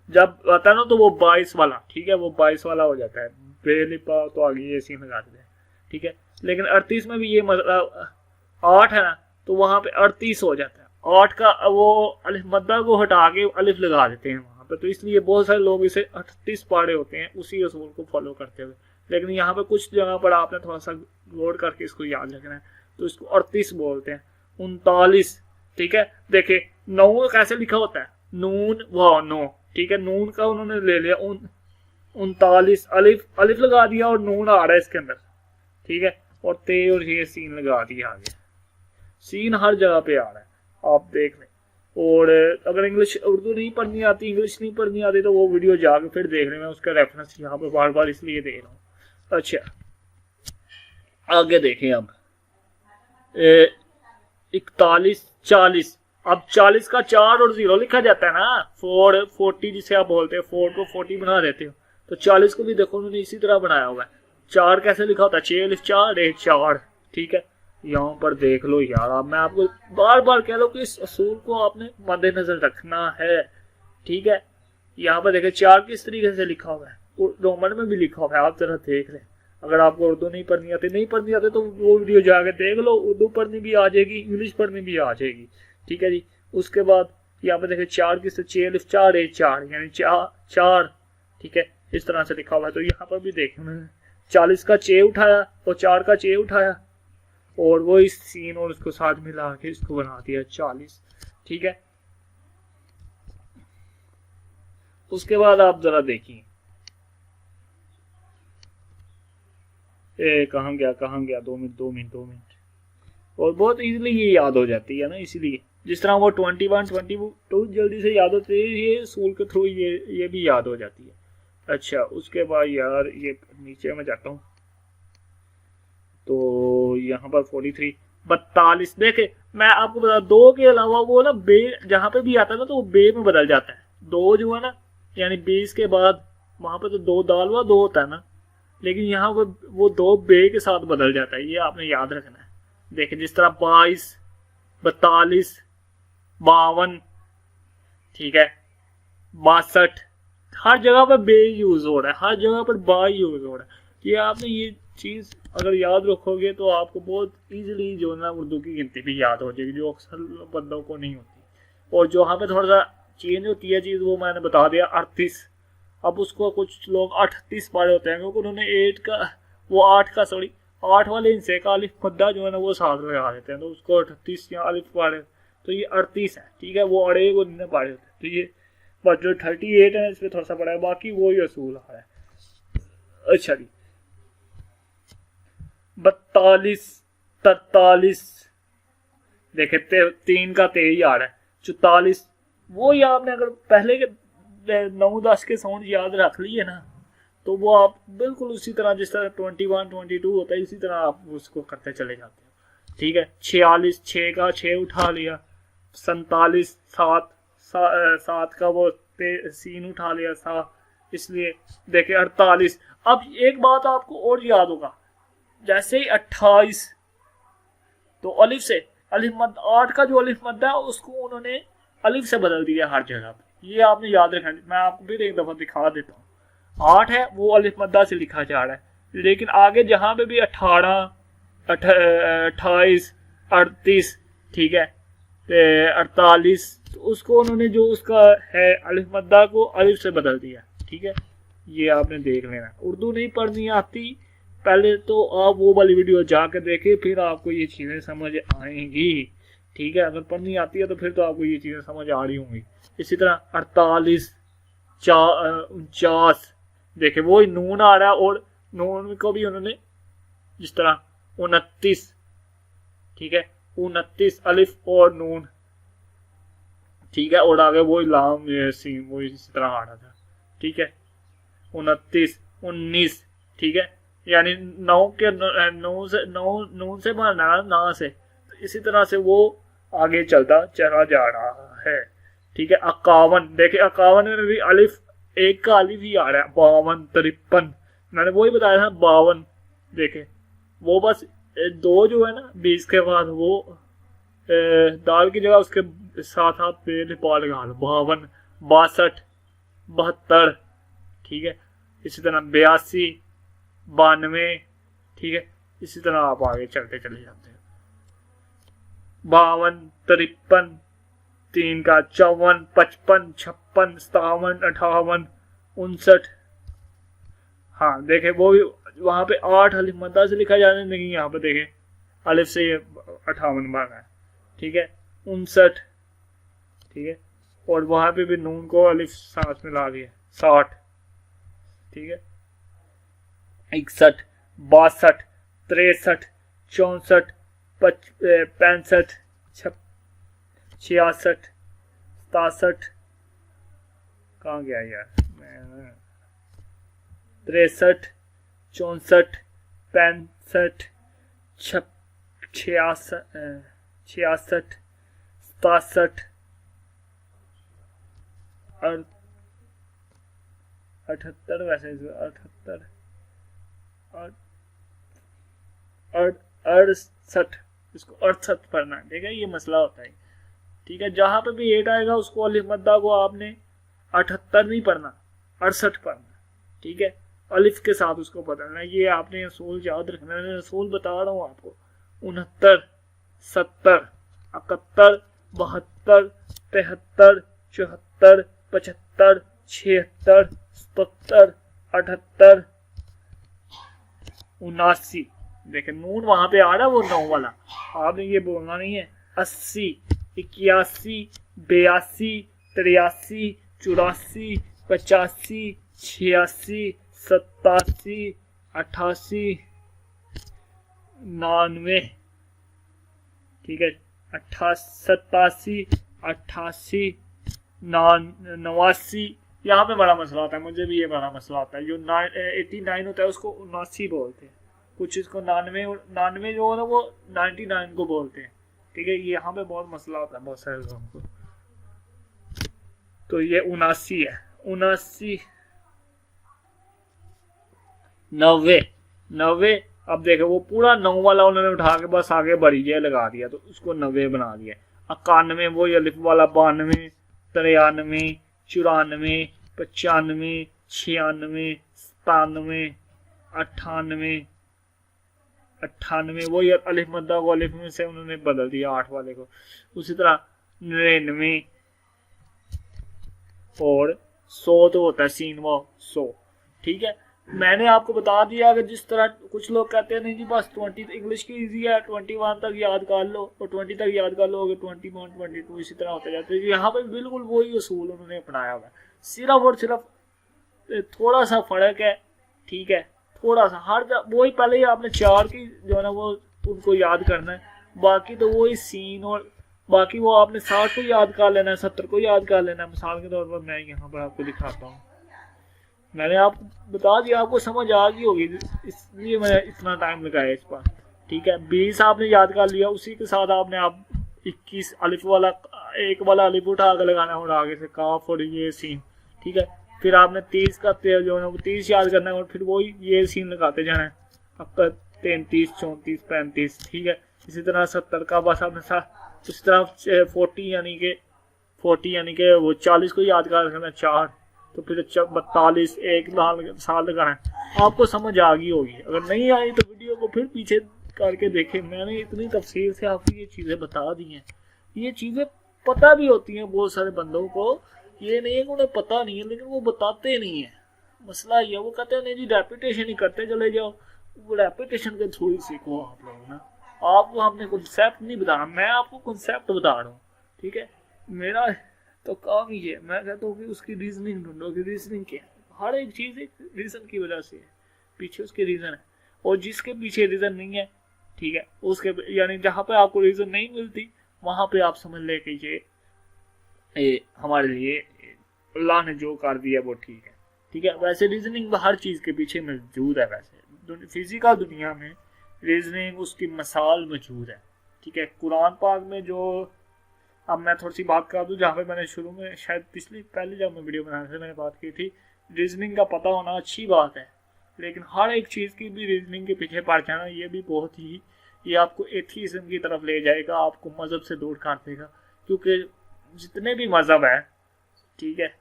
Speaker 1: जब आता है ना तो वो 22 वाला, ठीक है, वो 22 वाला हो जाता है, बेलिपा तो आगे ये सीन लगा देते हैं, ठीक है। लेकिन 38 में भी ये मतलब 8 है ना, तो वहां पे 38 हो जाता है। 8 का वो अलिफ मद्दा को हटा के अलिफ लगा देते हैं वहां पे, तो इसलिए बहुत सारे लोग इसे 38 पढ़े होते हैं उसी असूल को फॉलो करते हुए। लेकिन यहाँ पे कुछ जगह पर आपने थोड़ा सा गौर करके इसको याद रखना है, तो इसको 38 बोलते हैं। 39, ठीक है, देखिए 9 कैसे लिखा होता है, नून व नो, ठीक है, नून का उन्होंने ले लिया 39 अलिफ अलिफ लगा दिया और नून आ रहा है इसके अंदर, ठीक है, और ते और ये सीन लगा दिया आगे। सीन हर जगह पे आ रहा है, आप देख लें। और अगर इंग्लिश उर्दू नहीं पढ़नी आती, इंग्लिश नहीं पढ़नी आती, तो वो वीडियो जाके फिर देख लें, मैं उसका रेफरेंस यहाँ पे बार बार इसलिए दे रहा हूँ। अच्छा, आगे देखें अब 41, 40। अब 40 का 4 और 0 लिखा जाता है ना, 40 जिसे आप बोलते हैं, 4 को 40 बना देते हो, तो 40 को भी देखो उन्होंने इसी तरह बनाया हुआ है। 4 कैसे लिखा होता है, 6 अलिफ 4 1 4, ठीक है, यहाँ पर देख लो यार। अब मैं आपको बार बार कह लो कि इस असूल को आपने मद्देनजर रखना है, ठीक है। यहाँ पर देखें 4 किस तरीके से लिखा हुआ है, रोमन में भी लिखा हुआ है, आप जरा देख लें। अगर आपको उर्दू नहीं पढ़नी आती तो वो वीडियो जाके देख लो, उर्दू पढ़नी भी आ जाएगी, इंग्लिश पढ़नी भी आ जाएगी, ठीक है जी। उसके बाद यहाँ पे देखें 4 किस 6 अलिफ 4 1 4, यानी 4, ठीक है, इस तरह से लिखा हुआ है। तो यहाँ पर भी देखें उन्होंने 40 का 6 उठाया और 4 का 6 उठाया और वो इस सीन और उसको साथ मिला के इसको बना दिया 40, ठीक है। उसके बाद आप जरा देखिए कहाँ गया 2 मिनट। और बहुत इजीली ये याद हो जाती है ना, इसीलिए जिस तरह वो 21 22 जल्दी से याद होती है, ये असूल के थ्रू ये भी याद हो जाती है। अच्छा, उसके बाद यार ये नीचे में जाता हूँ, तो यहाँ पर 43 42 देखे मैं आपको बता, 2 के अलावा वो ना बे जहाँ पे भी आता है ना तो वो बे में बदल जाता है। 2 जो है ना, यानी 20 के बाद वहां पे तो 2 दाल व 2 होता है ना, लेकिन यहाँ वो 2 बे के साथ बदल जाता है, ये आपने याद रखना है। देखे जिस तरह 22 42 52, ठीक है, 62, हर जगह पर बे यूज हो रहा है, हर जगह पर बा यूज हो रहा है। ये आपने ये चीज अगर याद रखोगे तो आपको बहुत इजीली जो ना उर्दू की गिनती भी याद हो जाएगी, जो अक्सर बंदों को नहीं होती। और जो यहाँ पे थोड़ा सा चेंज होती है चीज, वो मैंने बता दिया 38। अब उसको कुछ लोग 38 पढ़े होते हैं क्योंकि उन्होंने 8 वाले हिस्से का अलिफ मद्दा जो है ना वो साथ लगा देते हैं, तो उसको 38 या अलिफ पढ़े, तो ये 38 है, ठीक है। वो अड़े को नहीं पढ़े होते, तो ये बट जो 38 है इस पर थोड़ा सा पड़ा है, बाकी वो ही असूल आ रहा है। अच्छा जी, 42 43 देखे 3 का 23 आ रहा है। 44 वो ही आपने अगर पहले के 9-10 के साउंड याद रख लिए ना, तो वो आप बिल्कुल उसी तरह जिस तरह 21 22 होता है इसी तरह आप उसको करते चले जाते हो, ठीक है। 46 6 का 6 उठा लिया। 47 7 का वो सीन उठा लिया 7, इसलिए देखे 48। अब एक बात आपको और याद होगा, जैसे ही 28 तो अलिफ से अलिफ मद 8 का जो अलिफ मद है उसको उन्होंने अलिफ से बदल दिया हर जगह पे, ये आपने याद रखना। मैं आपको फिर एक दफा दिखा देता हूँ। 8 है वो अलिफ मद्दा से लिखा जा रहा है, लेकिन आगे जहां पे भी 18 28 38, ठीक है, 48 तो उसको उन्होंने जो उसका है अलिफ मद्दा को अलिफ से बदल दिया। ठीक है, ये आपने देख लेना। उर्दू नहीं पढ़नी आती पहले तो आप वो वाली वीडियो जाकर देखें, फिर आपको ये चीज़ें समझ आएंगी। ठीक है, अगर पढ़नी आती है तो फिर तो आपको ये चीज़ें समझ आ रही होंगी। इसी तरह 48, 49, देखे वो नून आ रहा है और नून को भी उन्होंने जिस तरह 29, ठीक है, 29 अलिफ और नून, ठीक है, और आगे वो लाम सीन वो इसी तरह आ रहा था। ठीक है, 29, 19, ठीक है, यानी 9 के 9 से बनना ना से, तो इसी तरह से वो आगे चलता चला जा रहा है। ठीक है, 51, देखिए 51 में भी अलिफ, एक का अलिफ ही आ रहा है। 52, 53, मैंने वही बताया था 52, देखे वो बस दो जो है ना 20 के बाद वो दाल की जगह उसके साथ आप पेड़ पा लगा लो। 52, 62, 72, ठीक है, इसी तरह 82, 92, ठीक है, इसी तरह आप आगे चलते चले जाते हैं। 52, 53, 3 का 54, 55, 56, 57, 58, 59। हाँ देखे वो भी वहां पे 8 अलिफ मद्दा से लिखा जाने नहीं, यहाँ पे देखे अलिफ से 58 बना है। ठीक है, 59, ठीक है, और वहां पे भी नून को अलिफ साथ में ला दिया। 60, ठीक है, 61, 62, 63, 64, 65, 66, 67, कहाँ गया यार, 63, 64, 65, 66, 67 और 78, वैसे 78 और 68, इसको 68 पढ़ना है। ठीक है, ये मसला होता है। ठीक है, जहां पे भी 8 आएगा उसको अलिफ मद्दा को आपने 78 नहीं पढ़ना, 68 पढ़ना। ठीक है, अलिफ के साथ उसको बदलना। ये आपने असूल याद रखना है, असूल बता रहा हूँ आपको। 69, 70, 71, 72, 73, 74, 75, 76, 77, 78, 79। देखे नून वहां पे आ रहा है वो 9 वाला, आपने ये बोलना नहीं है। 80, 81, 82, 83, 84, 85, 86, 87, 88, 99, ठीक है, 87, 88, 89। यहाँ पे बड़ा मसला होता है, मुझे भी ये बड़ा मसला होता है। जो 89 होता है उसको 79 बोलते हैं, कुछ इसको 99 जो है ना वो 99 को बोलते हैं। ठीक है, यहाँ पे बहुत मसला होता है बहुत सारे लोगों को। तो ये 79 है, 79, 90। अब देखो वो पूरा 9 वाला उन्होंने उठा के बस आगे बड़ी जय लगा दिया, तो उसको 90 बना दिया। 91 वो अलिफ वाला, 92, 93, 94, 95, 96, 97, 98 वो ये अलिफ मद्दा को अलिफ में से उन्होंने बदल दिया 8 वाले को। उसी तरह 99 और 100 तो होता है सीन वो 100। ठीक है, मैंने आपको बता दिया। अगर जिस तरह कुछ लोग कहते हैं नहीं जी बस 20 इंग्लिश की इजी है, 21 तक याद कर लो और 20 तक याद कर लो, अगर 21, 22 इसी तरह होते जाते हैं। यहाँ पे बिल्कुल वही उसूल उन्होंने अपनाया हुआ है, सिर्फ और सिर्फ थोड़ा सा फर्क है। ठीक है, थोड़ा सा हर वही पहले ही आपने 4 की जो है ना वो उनको याद करना है, बाकी तो वही सीन और बाकी वो आपने 60 को याद कर लेना है, 70 को याद कर लेना है। मिसाल के तौर पर मैं यहाँ पर आपको दिखाता हूँ, मैंने आपको बता दिया, आपको समझ आ गई होगी, इसलिए मैं इतना टाइम लगाया इस पर। ठीक है, 20 आपने याद कर लिया, उसी के साथ आपने आप 21 अलिफ वाला एक वाला अलिफ उठा कर लगाना और आगे से काफ और ये सीन। ठीक है, फिर आपने 30 का जो है ना 30 याद करना है और फिर वही ये सीन लगाते जाना है आपका 33, 34, 35। ठीक है, इसी तरह 70 का बस आपने उसी तरह 40 यानी कि वो 40 को याद कर रखना 4, तो फिर 42 एक साल लगाना है। आपको समझ आ गई होगी, अगर नहीं आई तो वीडियो को फिर पीछे करके देखें। मैंने इतनी तफसील से आपको ये चीज़ें बता दी हैं, ये चीज़ें पता भी होती हैं बहुत सारे बंदों को, ये नहीं है कि उन्हें पता नहीं है, लेकिन वो बताते नहीं है। मसला ये, वो कहते हैं नहीं जी रेपुटेशन ही करते चले जाओ। वो रेपुटेशन के थ्रू ही सीखो आप लोग ना। आपको हमने कॉन्सेप्ट नहीं बताना, मैं आपको कॉन्सेप्ट बता रहा हूँ, ठीक है। मेरा तो काम ही है, मैं कहता हूँ कि उसकी रीजनिंग ढूंढो कि रीजनिंग क्या है। हर एक चीज़ एक रीज़न की वजह से है, पीछे उसके रीज़न है। और जिसके पीछे रीज़न नहीं है, ठीक है, उसके यानी जहाँ पे आपको रीज़न नहीं मिलती वहाँ पे आप समझ ले कि ये हमारे लिए अल्लाह ने जो कर दिया वो ठीक है, ठीक है। वैसे रीजनिंग हर चीज़ के पीछे मौजूद है। वैसे फिजिकल दुनिया में रीजनिंग उसकी मिसाल मौजूद है, ठीक है। कुरान पाक में जो, अब मैं थोड़ी सी बात कर दूं जहाँ पे मैंने शुरू में शायद पहले जब मैं वीडियो बना रहा था मैंने बात की थी, रीजनिंग का पता होना अच्छी बात है, लेकिन हर एक चीज़ की भी रीजनिंग के पीछे पड़ जाना ये भी बहुत ही, ये आपको एथीज़म की तरफ ले जाएगा, आपको मज़हब से दूर कर देगा। क्योंकि जितने भी मज़हब है, ठीक है,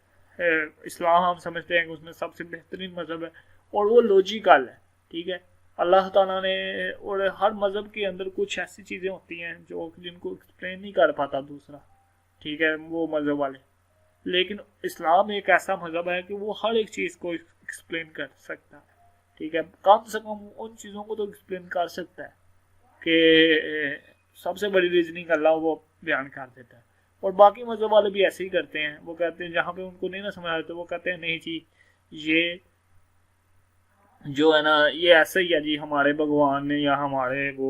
Speaker 1: इस्लाम हम समझते हैं कि उसमें सबसे बेहतरीन मज़हब है और वो लॉजिकल है, ठीक है। अल्लाह ताला ने, और हर मज़हब के अंदर कुछ ऐसी चीज़ें होती हैं जो जिनको एक्सप्लेन नहीं कर पाता दूसरा, ठीक है, वो मज़हब वाले। लेकिन इस्लाम एक ऐसा मज़हब है कि वो हर एक चीज़ को एक्सप्लेन कर सकता है, ठीक है। कम से कम उन चीज़ों को तो एक्सप्लेन कर सकता है कि सबसे बड़ी रीजनिंग अल्लाह वो बयान कर देता है। और बाकी मज़हब वाले भी ऐसे ही करते हैं, वो कहते हैं जहाँ पे उनको नहीं ना समझ आता वो कहते हैं नहीं जी ये जो है ना ये ऐसा ही है जी, हमारे भगवान ने या हमारे वो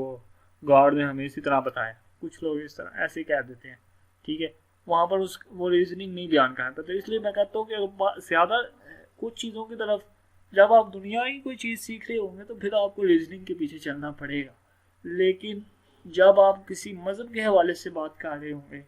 Speaker 1: गॉड ने हमें इसी तरह बताया। कुछ लोग इस तरह ऐसे ही कह देते हैं, ठीक है। वहाँ पर उस वो रीजनिंग नहीं बयान करता। तो इसलिए मैं कहता हूँ कि ज़्यादा कुछ चीज़ों की तरफ जब आप दुनिया ही कोई चीज़ सीख रहे होंगे तो फिर आपको रीजनिंग के पीछे चलना पड़ेगा। लेकिन जब आप किसी मज़हब के हवाले से बात कर रहे होंगे,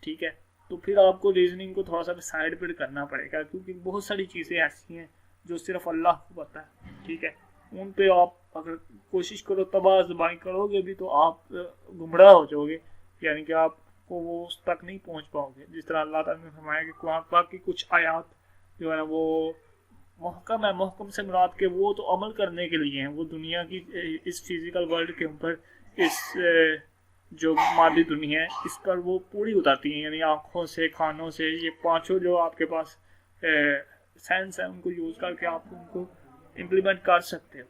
Speaker 1: ठीक है, तो फिर आपको रीजनिंग को थोड़ा सा साइड पर करना पड़ेगा, क्योंकि बहुत सारी चीज़ें ऐसी हैं जो सिर्फ अल्लाह को पता है, ठीक है। उन पे आप अगर कोशिश करो तबाह ज़बानी करोगे भी तो आप गुमराह हो जाओगे, यानी कि आपको वो उस तक नहीं पहुंच पाओगे। जिस तरह अल्लाह ताला ने फरमाया कि कुरान पाक की कुछ आयात जो है ना वो महकम है, महकम से मुराद के वो तो अमल करने के लिए हैं, वो दुनिया की इस फिजिकल वर्ल्ड के ऊपर, इस जो मादी दुनिया है इस पर वो पूरी उतारती हैं, यानी आँखों से, कानों से, ये पांचों जो आपके पास सेंस है उनको यूज़ करके आप उनको इम्प्लीमेंट कर सकते हो।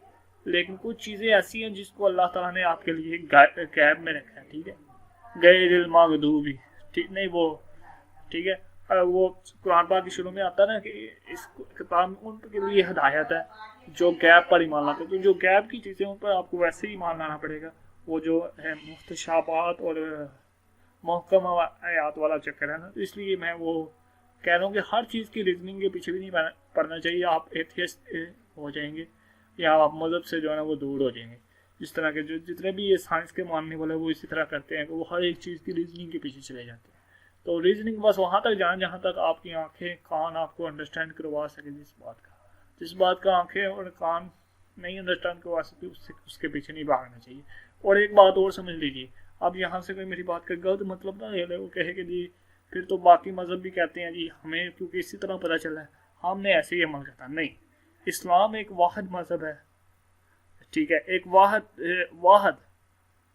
Speaker 1: लेकिन कुछ चीज़ें ऐसी हैं जिसको अल्लाह ताला ने आपके लिए गैब में रखा है, ठीक है। गैरिल मग़दूबी, ठीक नहीं वो, ठीक है। वो कुरान पाक के शुरू में आता है ना कि इस किताब उनके लिए हदायत है जो गैब पर ईमान लाते हैं। तो जो गैब की चीज़ें उन पर आपको वैसे ही ईमान लाना पड़ेगा। वो जो है मुख्तशाबात और महकम आयात वाला चक्कर है ना, तो इसलिए मैं वो कह रहा हूँ कि हर चीज़ की रीजनिंग के पीछे भी नहीं पड़ना चाहिए। आप एथियस्ट हो जाएंगे या आप मज़हब से जो है ना वो दूर हो जाएंगे। जिस तरह के जो जितने भी ये साइंस के मानने वाले वो इसी तरह करते हैं कि वो हर एक चीज़ की रीजनिंग के पीछे चले जाते हैं। तो रीजनिंग बस वहाँ तक जाएं जहाँ तक आपकी आंखें कान आपको अंडरस्टैंड करवा सके। जिस बात का आंखें और कान नहीं अंडरस्टैंड करवा सकती उसके पीछे नहीं भागना चाहिए। और एक बात और समझ लीजिए, अब यहाँ से कोई मेरी बात का गलत मतलब ना ले ले, वो कहे कि जी फिर तो बाकी मज़हब भी कहते हैं जी हमें क्योंकि इसी तरह पता चला है हमने ऐसे ही अमल करता। नहीं, इस्लाम एक वाहिद मज़हब है, ठीक है, एक वाहिद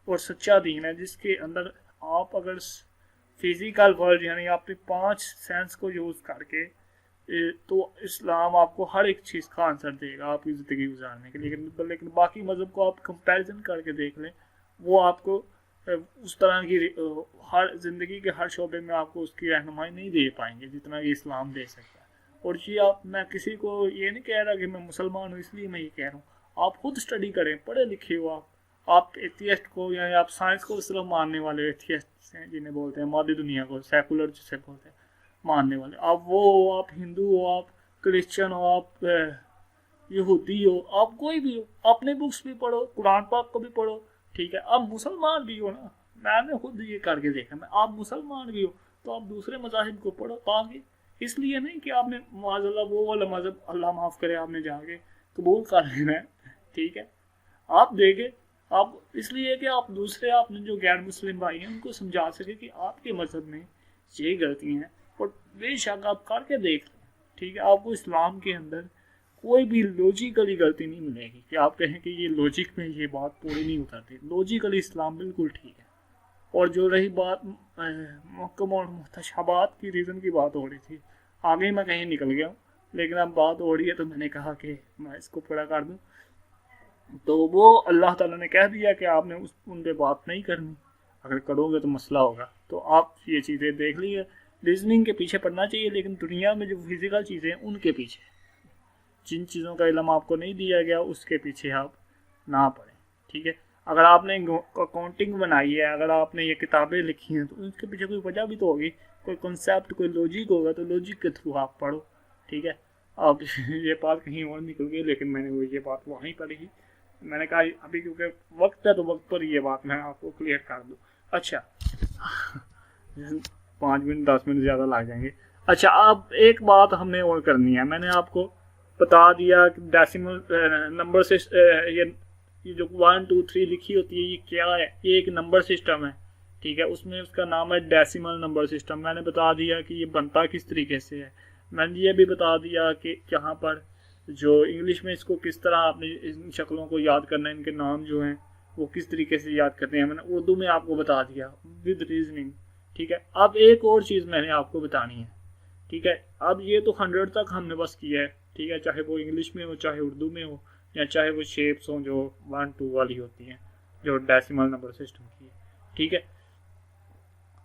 Speaker 1: और सच्चा दीन है जिसके अंदर आप अगर फिजिकल वर्ल्ड यानी आपने 5 सेंस को यूज़ करके तो इस्लाम आपको हर एक चीज़ का आंसर देगा आपकी ज़िंदगी गुजारने के लिए। लेकिन बाकी मज़हब को आप कंपैरिजन करके देख लें, वो आपको उस तरह की हर ज़िंदगी के हर शोबे में आपको उसकी रहनुमाई नहीं दे पाएंगे जितना ये इस्लाम दे सकता है। और जी मैं किसी को ये नहीं कह रहा कि मैं मुसलमान हूँ इसलिए मैं ये कह रहा हूँ, आप खुद स्टडी करें, पढ़े लिखे हो आप एथियस्ट को या आप साइंस को सिर्फ मानने वाले एथियस्ट हैं जिन्हें बोलते हैं मादी दुनिया को सेकुलर जिसे बोलते हैं मानने वाले, आप वो हो, आप हिंदू हो, आप क्रिश्चियन हो, आप यहूदी हो, आप कोई भी हो, अपने बुक्स भी पढ़ो, कुरान पाक को भी पढ़ो, ठीक है। आप मुसलमान भी हो ना, मैंने खुद ये करके देखा, मैं आप मुसलमान भी हो तो आप दूसरे मज़ाहिब को पढ़ो ताकि इसलिए नहीं कि आपने माज़अल्लाह वो वाला मज़हब अल्लाह माफ़ करे आपने जाके कबूल कर लेना है, ठीक है। आप देखें, आप इसलिए कि आप दूसरे आपने जो गैर मुस्लिम भाई हैं उनको समझा सके कि आपके मज़हब में ये गलतियाँ हैं और बेशक आप करके देख लें, ठीक है। आपको इस्लाम के अंदर कोई भी लॉजिकली गलती नहीं मिलेगी कि आप कहें कि ये लॉजिक में ये बात पूरी नहीं उतरती। लॉजिकली इस्लाम बिल्कुल ठीक है और जो रही बात मुहक्कम और मुतशाबात की रीज़न की बात हो रही थी, आगे मैं कहीं निकल गया हूँ, लेकिन अब बात हो रही है तो मैंने कहा कि मैं इसको पूरा कर दूँ। तो वो अल्लाह ताला ने कह दिया कि आपने उन पर बात नहीं करनी, अगर करोगे तो मसला होगा। तो आप ये चीज़ें देख लीजिए, रीजनिंग के पीछे पढ़ना चाहिए, लेकिन दुनिया में जो फिजिकल चीज़ें हैं उनके पीछे, जिन चीज़ों का इल्म आपको नहीं दिया गया उसके पीछे आप ना पढ़ें, ठीक है। अगर आपने अकाउंटिंग बनाई है, अगर आपने ये किताबें लिखी हैं, तो उसके पीछे कोई वजह भी तो होगी, कोई कॉन्सेप्ट, कोई लॉजिक होगा, तो लॉजिक के थ्रू आप पढ़ो, ठीक है। अब ये बात कहीं और निकल गई, लेकिन मैंने वो ये बात वहीं पढ़ी थी। मैंने कहा अभी क्योंकि वक्त है तो वक्त पर ये बात मैं आपको क्लियर कर दूँ। अच्छा 5 मिनट 10 मिनट ज़्यादा लग जाएंगे। अच्छा, अब एक बात हमने और करनी है। मैंने आपको बता दिया कि डेसिमल नंबर से ये जो 1 2 3 लिखी होती है, ये क्या है, ये एक नंबर सिस्टम है, ठीक है। उसमें उसका नाम है डेसिमल नंबर सिस्टम। मैंने बता दिया कि ये बनता किस तरीके से है। मैंने ये भी बता दिया कि यहाँ पर जो इंग्लिश में इसको किस तरह आपने इन शक्लों को याद करना है, इनके नाम जो हैं वो किस तरीके से याद करते हैं, मैंने उर्दू में आपको बता दिया विद रीजनिंग, ठीक है। अब एक और चीज़ मैंने आपको बतानी है, ठीक है। अब ये तो 100 तक हमने बस किया है, ठीक है, चाहे वो इंग्लिश में हो, चाहे उर्दू में हो, या चाहे वो शेप्स हों जो 1 2 वाली होती हैं, जो डेसिमल नंबर सिस्टम की है, ठीक है।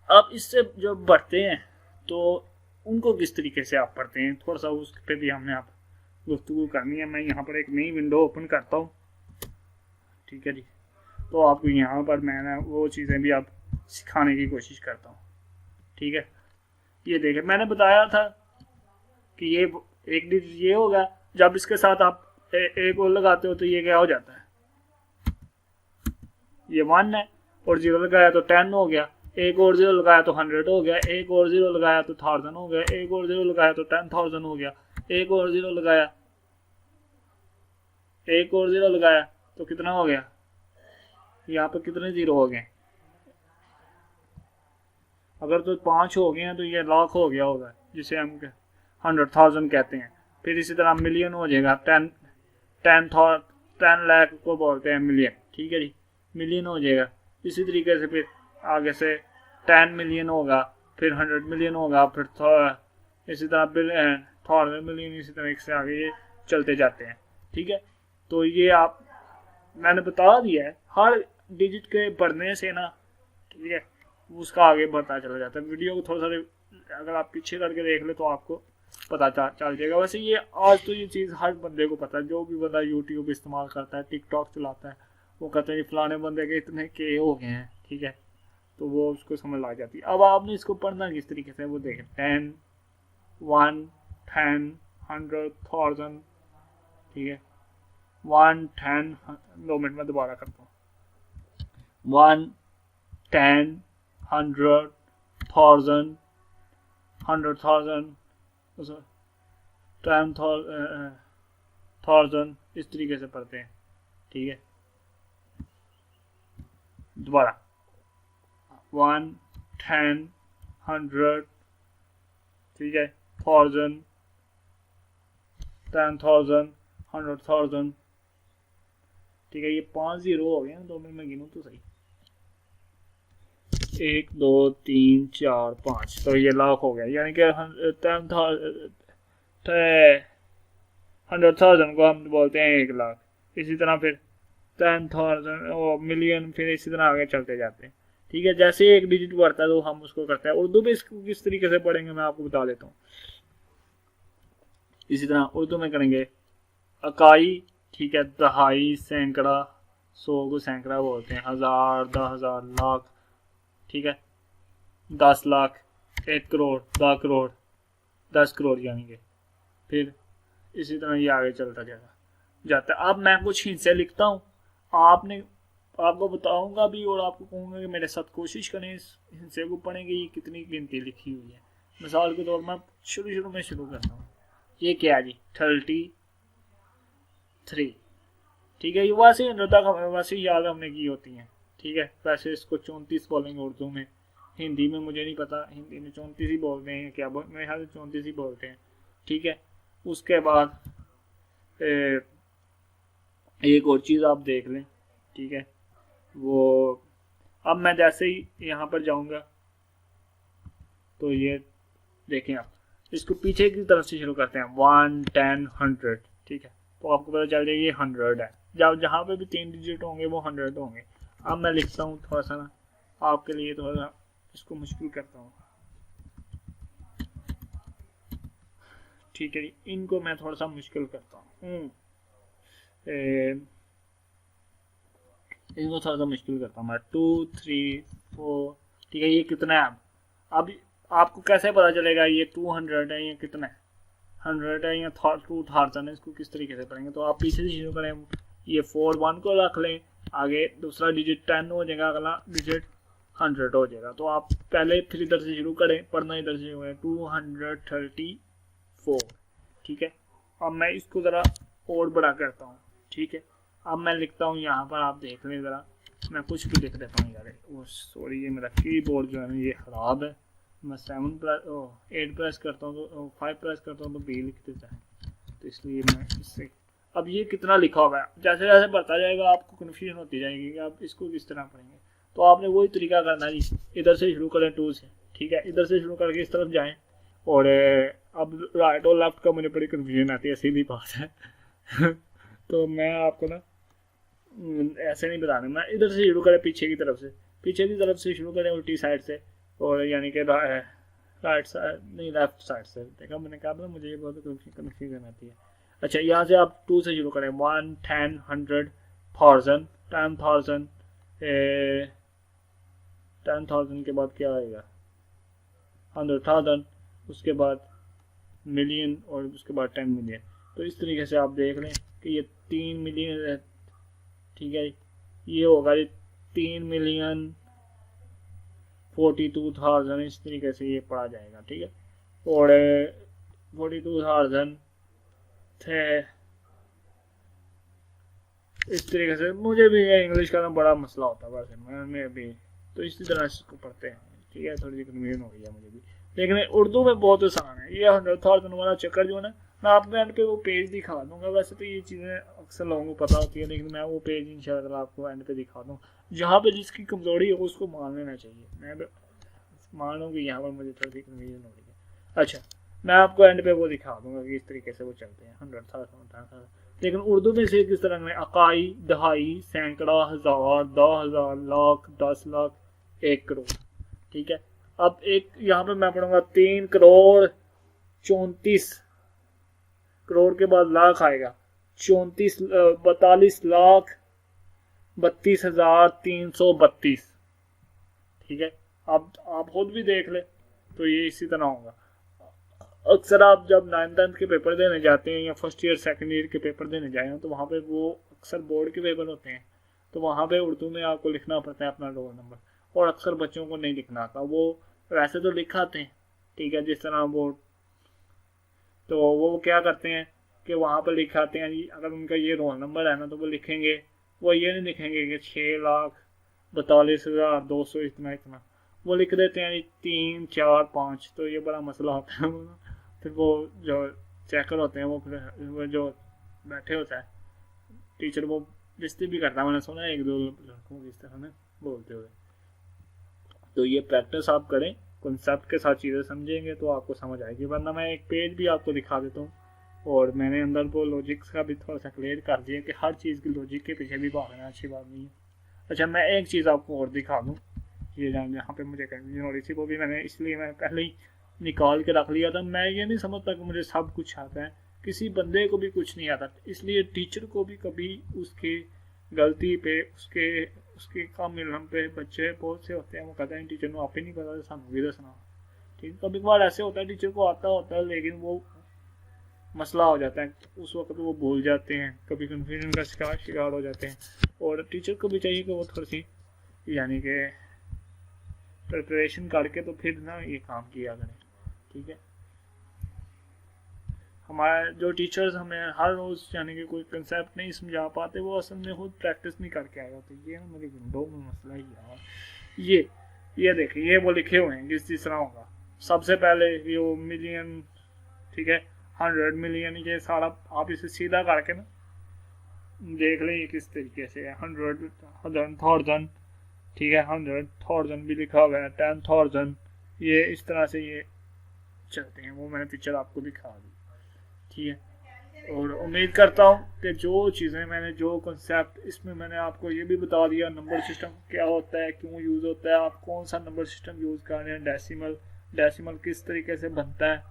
Speaker 1: अब इससे जो बढ़ते हैं तो उनको किस तरीके से आप पढ़ते हैं, थोड़ा सा उस पर भी हमने आप गुफ्तगू करनी है। मैं यहाँ पर एक नई विंडो ओपन करता हूँ, ठीक है जी। तो आपको यहाँ पर मैं वो चीज़ें भी आप सिखाने की कोशिश करता हूँ, ठीक है। ये देखें, मैंने बताया था कि ये एक डिजिट ये होगा, जब इसके साथ आप एक और लगाते हो तो ये क्या हो जाता है, ये 1 है, और 0 लगाया तो 10 हो गया, एक और 0 लगाया तो 100 हो गया, एक और 0 लगाया तो 1000 हो गया, एक और 0 लगाया तो 10,000 हो गया, एक और 0 लगाया, एक और 0 लगाया तो कितना हो गया, यहाँ पे कितने 0 हो गए, अगर तो 5 हो गए हैं तो ये लाख हो गया होगा, जिसे हम 100,000 कहते हैं। फिर इसी तरह मिलियन हो जाएगा, 10 लाख को बोलते हैं मिलियन, ठीक है जी, मिलियन हो जाएगा। इसी तरीके से फिर आगे से 10 मिलियन होगा, फिर 100 मिलियन होगा, फिर इसी तरह 1000 मिलियन, इसी तरह से आगे ये चलते जाते हैं, ठीक है। तो ये आप मैंने बता दिया है, हर डिजिट के बढ़ने से ना, ठीक है, उसका आगे बढ़ता चला जाता है। वीडियो को थोड़ा सा अगर आप पीछे करके देख ले तो आपको पता चल जाएगा। वैसे ये आज तो ये चीज़ हर बंदे को पता है, जो भी बंदा यूट्यूब इस्तेमाल करता है, टिकटॉक चलाता है, वो कहते हैं फलाने बंदे के इतने के हो गए हैं, ठीक है, तो वो उसको समझ आ जाती है। अब आपने इसको पढ़ना किस तरीके से वो देखें, 10 1 10 100 1000, ठीक है, 1 10 2 मिनट में दोबारा करता हूँ, 1 10 100 1000 100,000 10,000, इस तरीके से पढ़ते हैं, ठीक है। दोबारा 1 10 100, ठीक है, 1000 10,000 100,000, ठीक है। ये 5 0 हो गए हैं, 2 मिनट में गिनूँ तो सही, 1 2 3 4 5, तो ये लाख हो गया, यानी कि 100,000 को हम बोलते हैं 1 लाख। इसी तरह फिर 10,000 मिलियन, फिर इसी तरह आगे चलते जाते हैं, ठीक है। जैसे एक डिजिट बढ़ता है तो हम उसको करते हैं। उर्दू में इसको किस तरीके से पढ़ेंगे मैं आपको बता देता हूँ। इसी तरह उर्दू में करेंगे इकाई, ठीक है, दहाई, सैकड़ा, 100 को सैकड़ा बोलते हैं, 1000 10,000 लाख, ठीक है, 10 लाख, 1 करोड़, 10 करोड़, 10 करोड़, यानी कि फिर इसी तरह ये आगे चलता जाता है। अब मैं कुछ हिस्से लिखता हूँ, आपको बताऊंगा भी और आपको कहूँगा कि मेरे साथ कोशिश करें इस हिस्से को पढ़ें कि ये कितनी गिनती लिखी हुई है। मिसाल के तौर पर शुरू में शुरू करता हूँ, ये क्या है जी, 33, ठीक है। ये वैसे वैसे याद हमने की होती हैं, ठीक है। वैसे इसको 34 बोलेंगे उर्दू में, हिंदी में मुझे नहीं पता, हिंदी में 34 ही बोलते हैं क्या, मेरे ख्याल से 34 ही बोलते हैं, ठीक है। उसके बाद एक और चीज़ आप देख लें, ठीक है, वो अब मैं जैसे ही यहाँ पर जाऊँगा तो ये देखें आप, इसको पीछे की तरफ से शुरू करते हैं 1, 10, 100, ठीक है, तो आपको पता चल जाएगा ये 100 है। जब जहाँ पे भी 3 डिजिट होंगे वो 100 होंगे। अब मैं लिखता हूँ थोड़ा सा ना आपके लिए, थोड़ा सा इसको मुश्किल करता हूँ, ठीक है, इनको मैं थोड़ा सा मुश्किल करता हूँ, इनको थोड़ा सा मुश्किल करता हूँ मैं। 2, 3, 4, ठीक है, ये कितना है? अब आपको कैसे पता चलेगा ये 200 है या कितना है, 100 है या 2000 है? इसको किस तरीके से करेंगे, तो आप पीछे से शुरू करें, ये 4 1 को रख लें, आगे दूसरा डिजिट 10 हो जाएगा, अगला डिजिट 100 हो जाएगा। तो आप पहले फिर इधर से शुरू करें, पढ़ना इधर से शुरू करें, 234, ठीक है। अब मैं इसको ज़रा और बड़ा करता हूँ, ठीक है। अब मैं लिखता हूँ यहाँ पर, आप देख लें ज़रा, मैं कुछ भी लिख देता हूँ यार, वो सॉरी, ये मेरा कीबोर्ड जो है ना ये ख़राब है। मैं 8 प्रेस करता हूँ तो 5 प्रेस करता हूँ तो B लिख देता है, तो इसलिए मैं इससे, अब ये कितना लिखा हुआ है, जैसे जैसे बढ़ता जाएगा आपको कन्फ्यूजन होती जाएगी कि आप इसको किस तरह पढ़ेंगे। तो आपने वही तरीका करना है जी, इधर से शुरू करें 2 से, ठीक है, इधर से शुरू करके इस तरफ जाएं, और अब राइट और लेफ्ट का मुझे बड़ी कन्फ्यूजन आती है, सीधी बात है तो मैं आपको ना ऐसे नहीं बताना, मैं इधर से शुरू करें पीछे की तरफ से शुरू करें, उल्टी साइड से, और यानी कि राइट साइड नहीं, लेफ्ट साइड से। देखा मैंने कहा ना मुझे ये बहुत कन्फ्यूजन आती है। अच्छा, यहाँ से आप 2 से शुरू करें, 1, 10, 100, 1000, 10,000, 10,000 के बाद क्या आएगा, 100,000, उसके बाद मिलियन, और उसके बाद 10 मिलियन। तो इस तरीके से आप देख लें कि ये 3 मिलियन है, ठीक है, ये होगा ये 3 मिलियन 42,000, इस तरीके से ये पढ़ा जाएगा, ठीक है। और 42,000 थे, इस तरीके से। मुझे भी इंग्लिश का ना बड़ा मसला होता है वैसे, मैंने भी तो इसी तरह से इसको पढ़ते हैं, ठीक है, थोड़ी सी कन्फ्यूजन हो गई है मुझे भी, लेकिन उर्दू में बहुत आसान है। ये 100,000 वाला चक्कर जो है ना, मैं आपको एंड पे वो पेज दिखा दूंगा। वैसे तो ये चीज़ें अक्सर लोगों को पता होती है, लेकिन मैं वो पेज इंशाल्लाह आपको एंड पे दिखा दूँ, जहाँ पे जिसकी कमजोरी है उसको मान लेना चाहिए। मैं मान लूँ कि यहाँ पर मुझे थोड़ी सी कन्फ्यूजन हो रही है। अच्छा, मैं आपको एंड पे वो दिखा दूंगा कि इस तरीके से वो चलते हैं 100,000, लेकिन उर्दू में से किस तरह में, इकाई, दहाई, सैकड़ा, हज़ार, 10,000, लाख, 10 लाख, 1 करोड़, ठीक है। अब एक यहाँ पे मैं पढ़ूंगा 3 करोड़ 34 करोड़ के बाद लाख आएगा, 42 लाख 32,332, ठीक है। अब आप खुद भी देख ले, तो ये इसी तरह होगा। अक्सर आप जब 9th के पेपर देने जाते हैं या फर्स्ट ईयर सेकंड ईयर के पेपर देने जाए तो वहाँ पे वो अक्सर बोर्ड के पेपर होते हैं, तो वहाँ पे उर्दू में आपको लिखना पड़ता है अपना रोल नंबर, और अक्सर बच्चों को नहीं लिखना आता। वो वैसे तो लिखाते हैं, ठीक है, जिस तरह वो, तो वो क्या करते हैं कि वहाँ पर लिखाते हैं जी, अगर उनका ये रोल नंबर है ना तो वो लिखेंगे, वो ये नहीं लिखेंगे कि 6,42,200 इतना इतना, वो लिख देते हैं 3, 4, 5। तो ये बड़ा मसला होता है। फिर वो जो चेकर होते हैं वो जो बैठे होता है टीचर, वो बेइज्जती भी करता है, मैंने सुना है 1-2 लड़कों को इस तरह में बोलते हुए। तो ये प्रैक्टिस आप करें, कॉन्सेप्ट के साथ चीज़ें समझेंगे तो आपको समझ आएगी। वरना मैं एक पेज भी आपको दिखा देता हूँ, और मैंने अंदर वो लॉजिक्स का भी थोड़ा सा क्लियर कर दिया कि हर चीज़ की लॉजिक के पीछे भी भागना अच्छी बात नहीं है। अच्छा, मैं एक चीज़ आपको और दिखा दूँ, ये जहाँ पे मुझे कन्फ्यूजन हो रही थी वो भी मैंने इसलिए मैं पहले ही निकाल के रख लिया था। मैं ये नहीं समझता कि मुझे सब कुछ आता है, किसी बंदे को भी कुछ नहीं आता, इसलिए टीचर को भी कभी उसकी गलती पे उसके काम मिलने पे बच्चे बहुत से होते हैं वो कहते हैं टीचर को आप ही नहीं पता, सानू भी दसना, ठीक। कभी कभार ऐसे होता है टीचर को आता होता है लेकिन वो मसला हो जाता है, उस वक्त वो भूल जाते हैं, कभी कन्फ्यूजन का शिकार हो जाते हैं। और टीचर को भी चाहिए कि वो थोड़ी सी यानी कि प्रिपरेशन करके तो फिर ना ये काम किया करें, ठीक है। हमारे जो टीचर्स हमें हर रोज़ यानी कि कोई कंसेप्ट नहीं समझा पाते, वो असल में खुद प्रैक्टिस नहीं करके आए होते। ये ना मेरी विंडो में मसला ही है। ये देखिए, ये वो लिखे हुए हैं जिस तरह होगा। सबसे पहले ये वो मिलियन, ठीक है, 100 मिलियन, ये सारा आप इसे सीधा करके ना देख लें ये किस तरीके से है। 100, 1000, ठीक है, 100,000 भी लिखा हुआ है, 10,000, ये इस तरह से ये चलते हैं। वो मैंने पिक्चर आपको दिखा दी, ठीक है। और उम्मीद करता हूँ कि जो चीज़ें मैंने, जो कंसेप्ट इसमें मैंने आपको ये भी बता दिया, नंबर सिस्टम क्या होता है, क्यों यूज़ होता है, आप कौन सा नंबर सिस्टम यूज़ कर रहे हैं, डेसिमल किस तरीके से बनता है,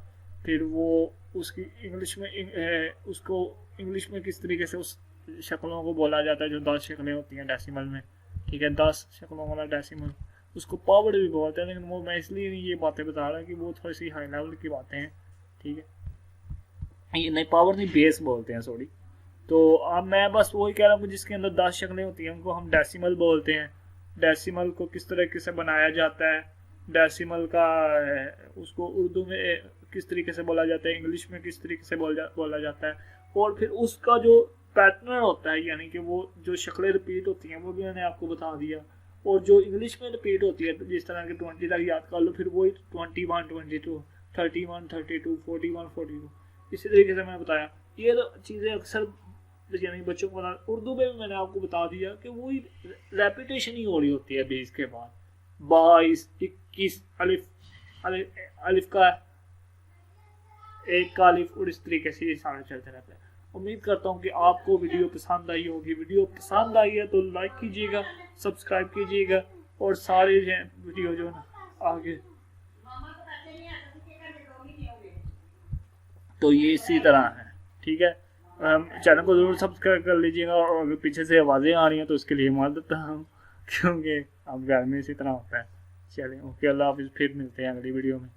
Speaker 1: फिर वो उसकी इंग्लिश में उसको इंग्लिश में किस तरीके से उस शक्लों को बोला जाता है जो 10 शक्लें होती हैं डेसिमल में, ठीक है, 10 शक्लों वाला डेसिमल, उसको पावर्ड भी बोलते हैं। लेकिन वो मैं इसलिए ये बातें बता रहा कि वो थोड़ी सी हाई लेवल की बातें हैं, ठीक है। ये नहीं, पावर नहीं, बेस बोलते हैं, सॉरी। तो अब मैं बस वही कह रहा हूँ, जिसके अंदर 10 शक्लें होती हैं उनको हम डेसिमल बोलते हैं। डेसिमल को किस तरीके से बनाया जाता है, डेसिमल का उसको उर्दू में किस तरीके से बोला जाता है, इंग्लिश में किस तरीके से बोला जाता है, और फिर उसका जो पैटर्न होता है, यानी कि वो जो शक्लें रिपीट होती हैं वो भी मैंने आपको बता दिया। और जो इंग्लिश में रिपीट होती है, जिस तरह के 20 तक याद कर लो, फिर वही 21, 22, 31, 32, 41, 42, इसी तरीके से मैंने बताया। ये तो चीज़ें अक्सर यानी बच्चों को बता, उर्दू में भी मैंने आपको बता दिया कि वही रेपिटेशन ही हो रही होती है 20 के बाद, 22, 21, अलिफ का एक का अलिफ, और इस तरीके से ये सारे चलते रहते हैं। उम्मीद करता हूँ कि आपको वीडियो पसंद आई होगी। वीडियो पसंद आई है तो लाइक कीजिएगा, सब्सक्राइब कीजिएगा, और सारे वीडियो जो ना आगे तो ये इसी तरह है, ठीक है। चैनल को ज़रूर सब्सक्राइब कर लीजिएगा, और अगर पीछे से आवाज़ें आ रही हैं तो उसके लिए मार देता हूँ, क्योंकि अब घर में इसी तरह होता है। चलें, ओके, अल्लाह हाफिज़, फिर मिलते हैं अगली वीडियो में।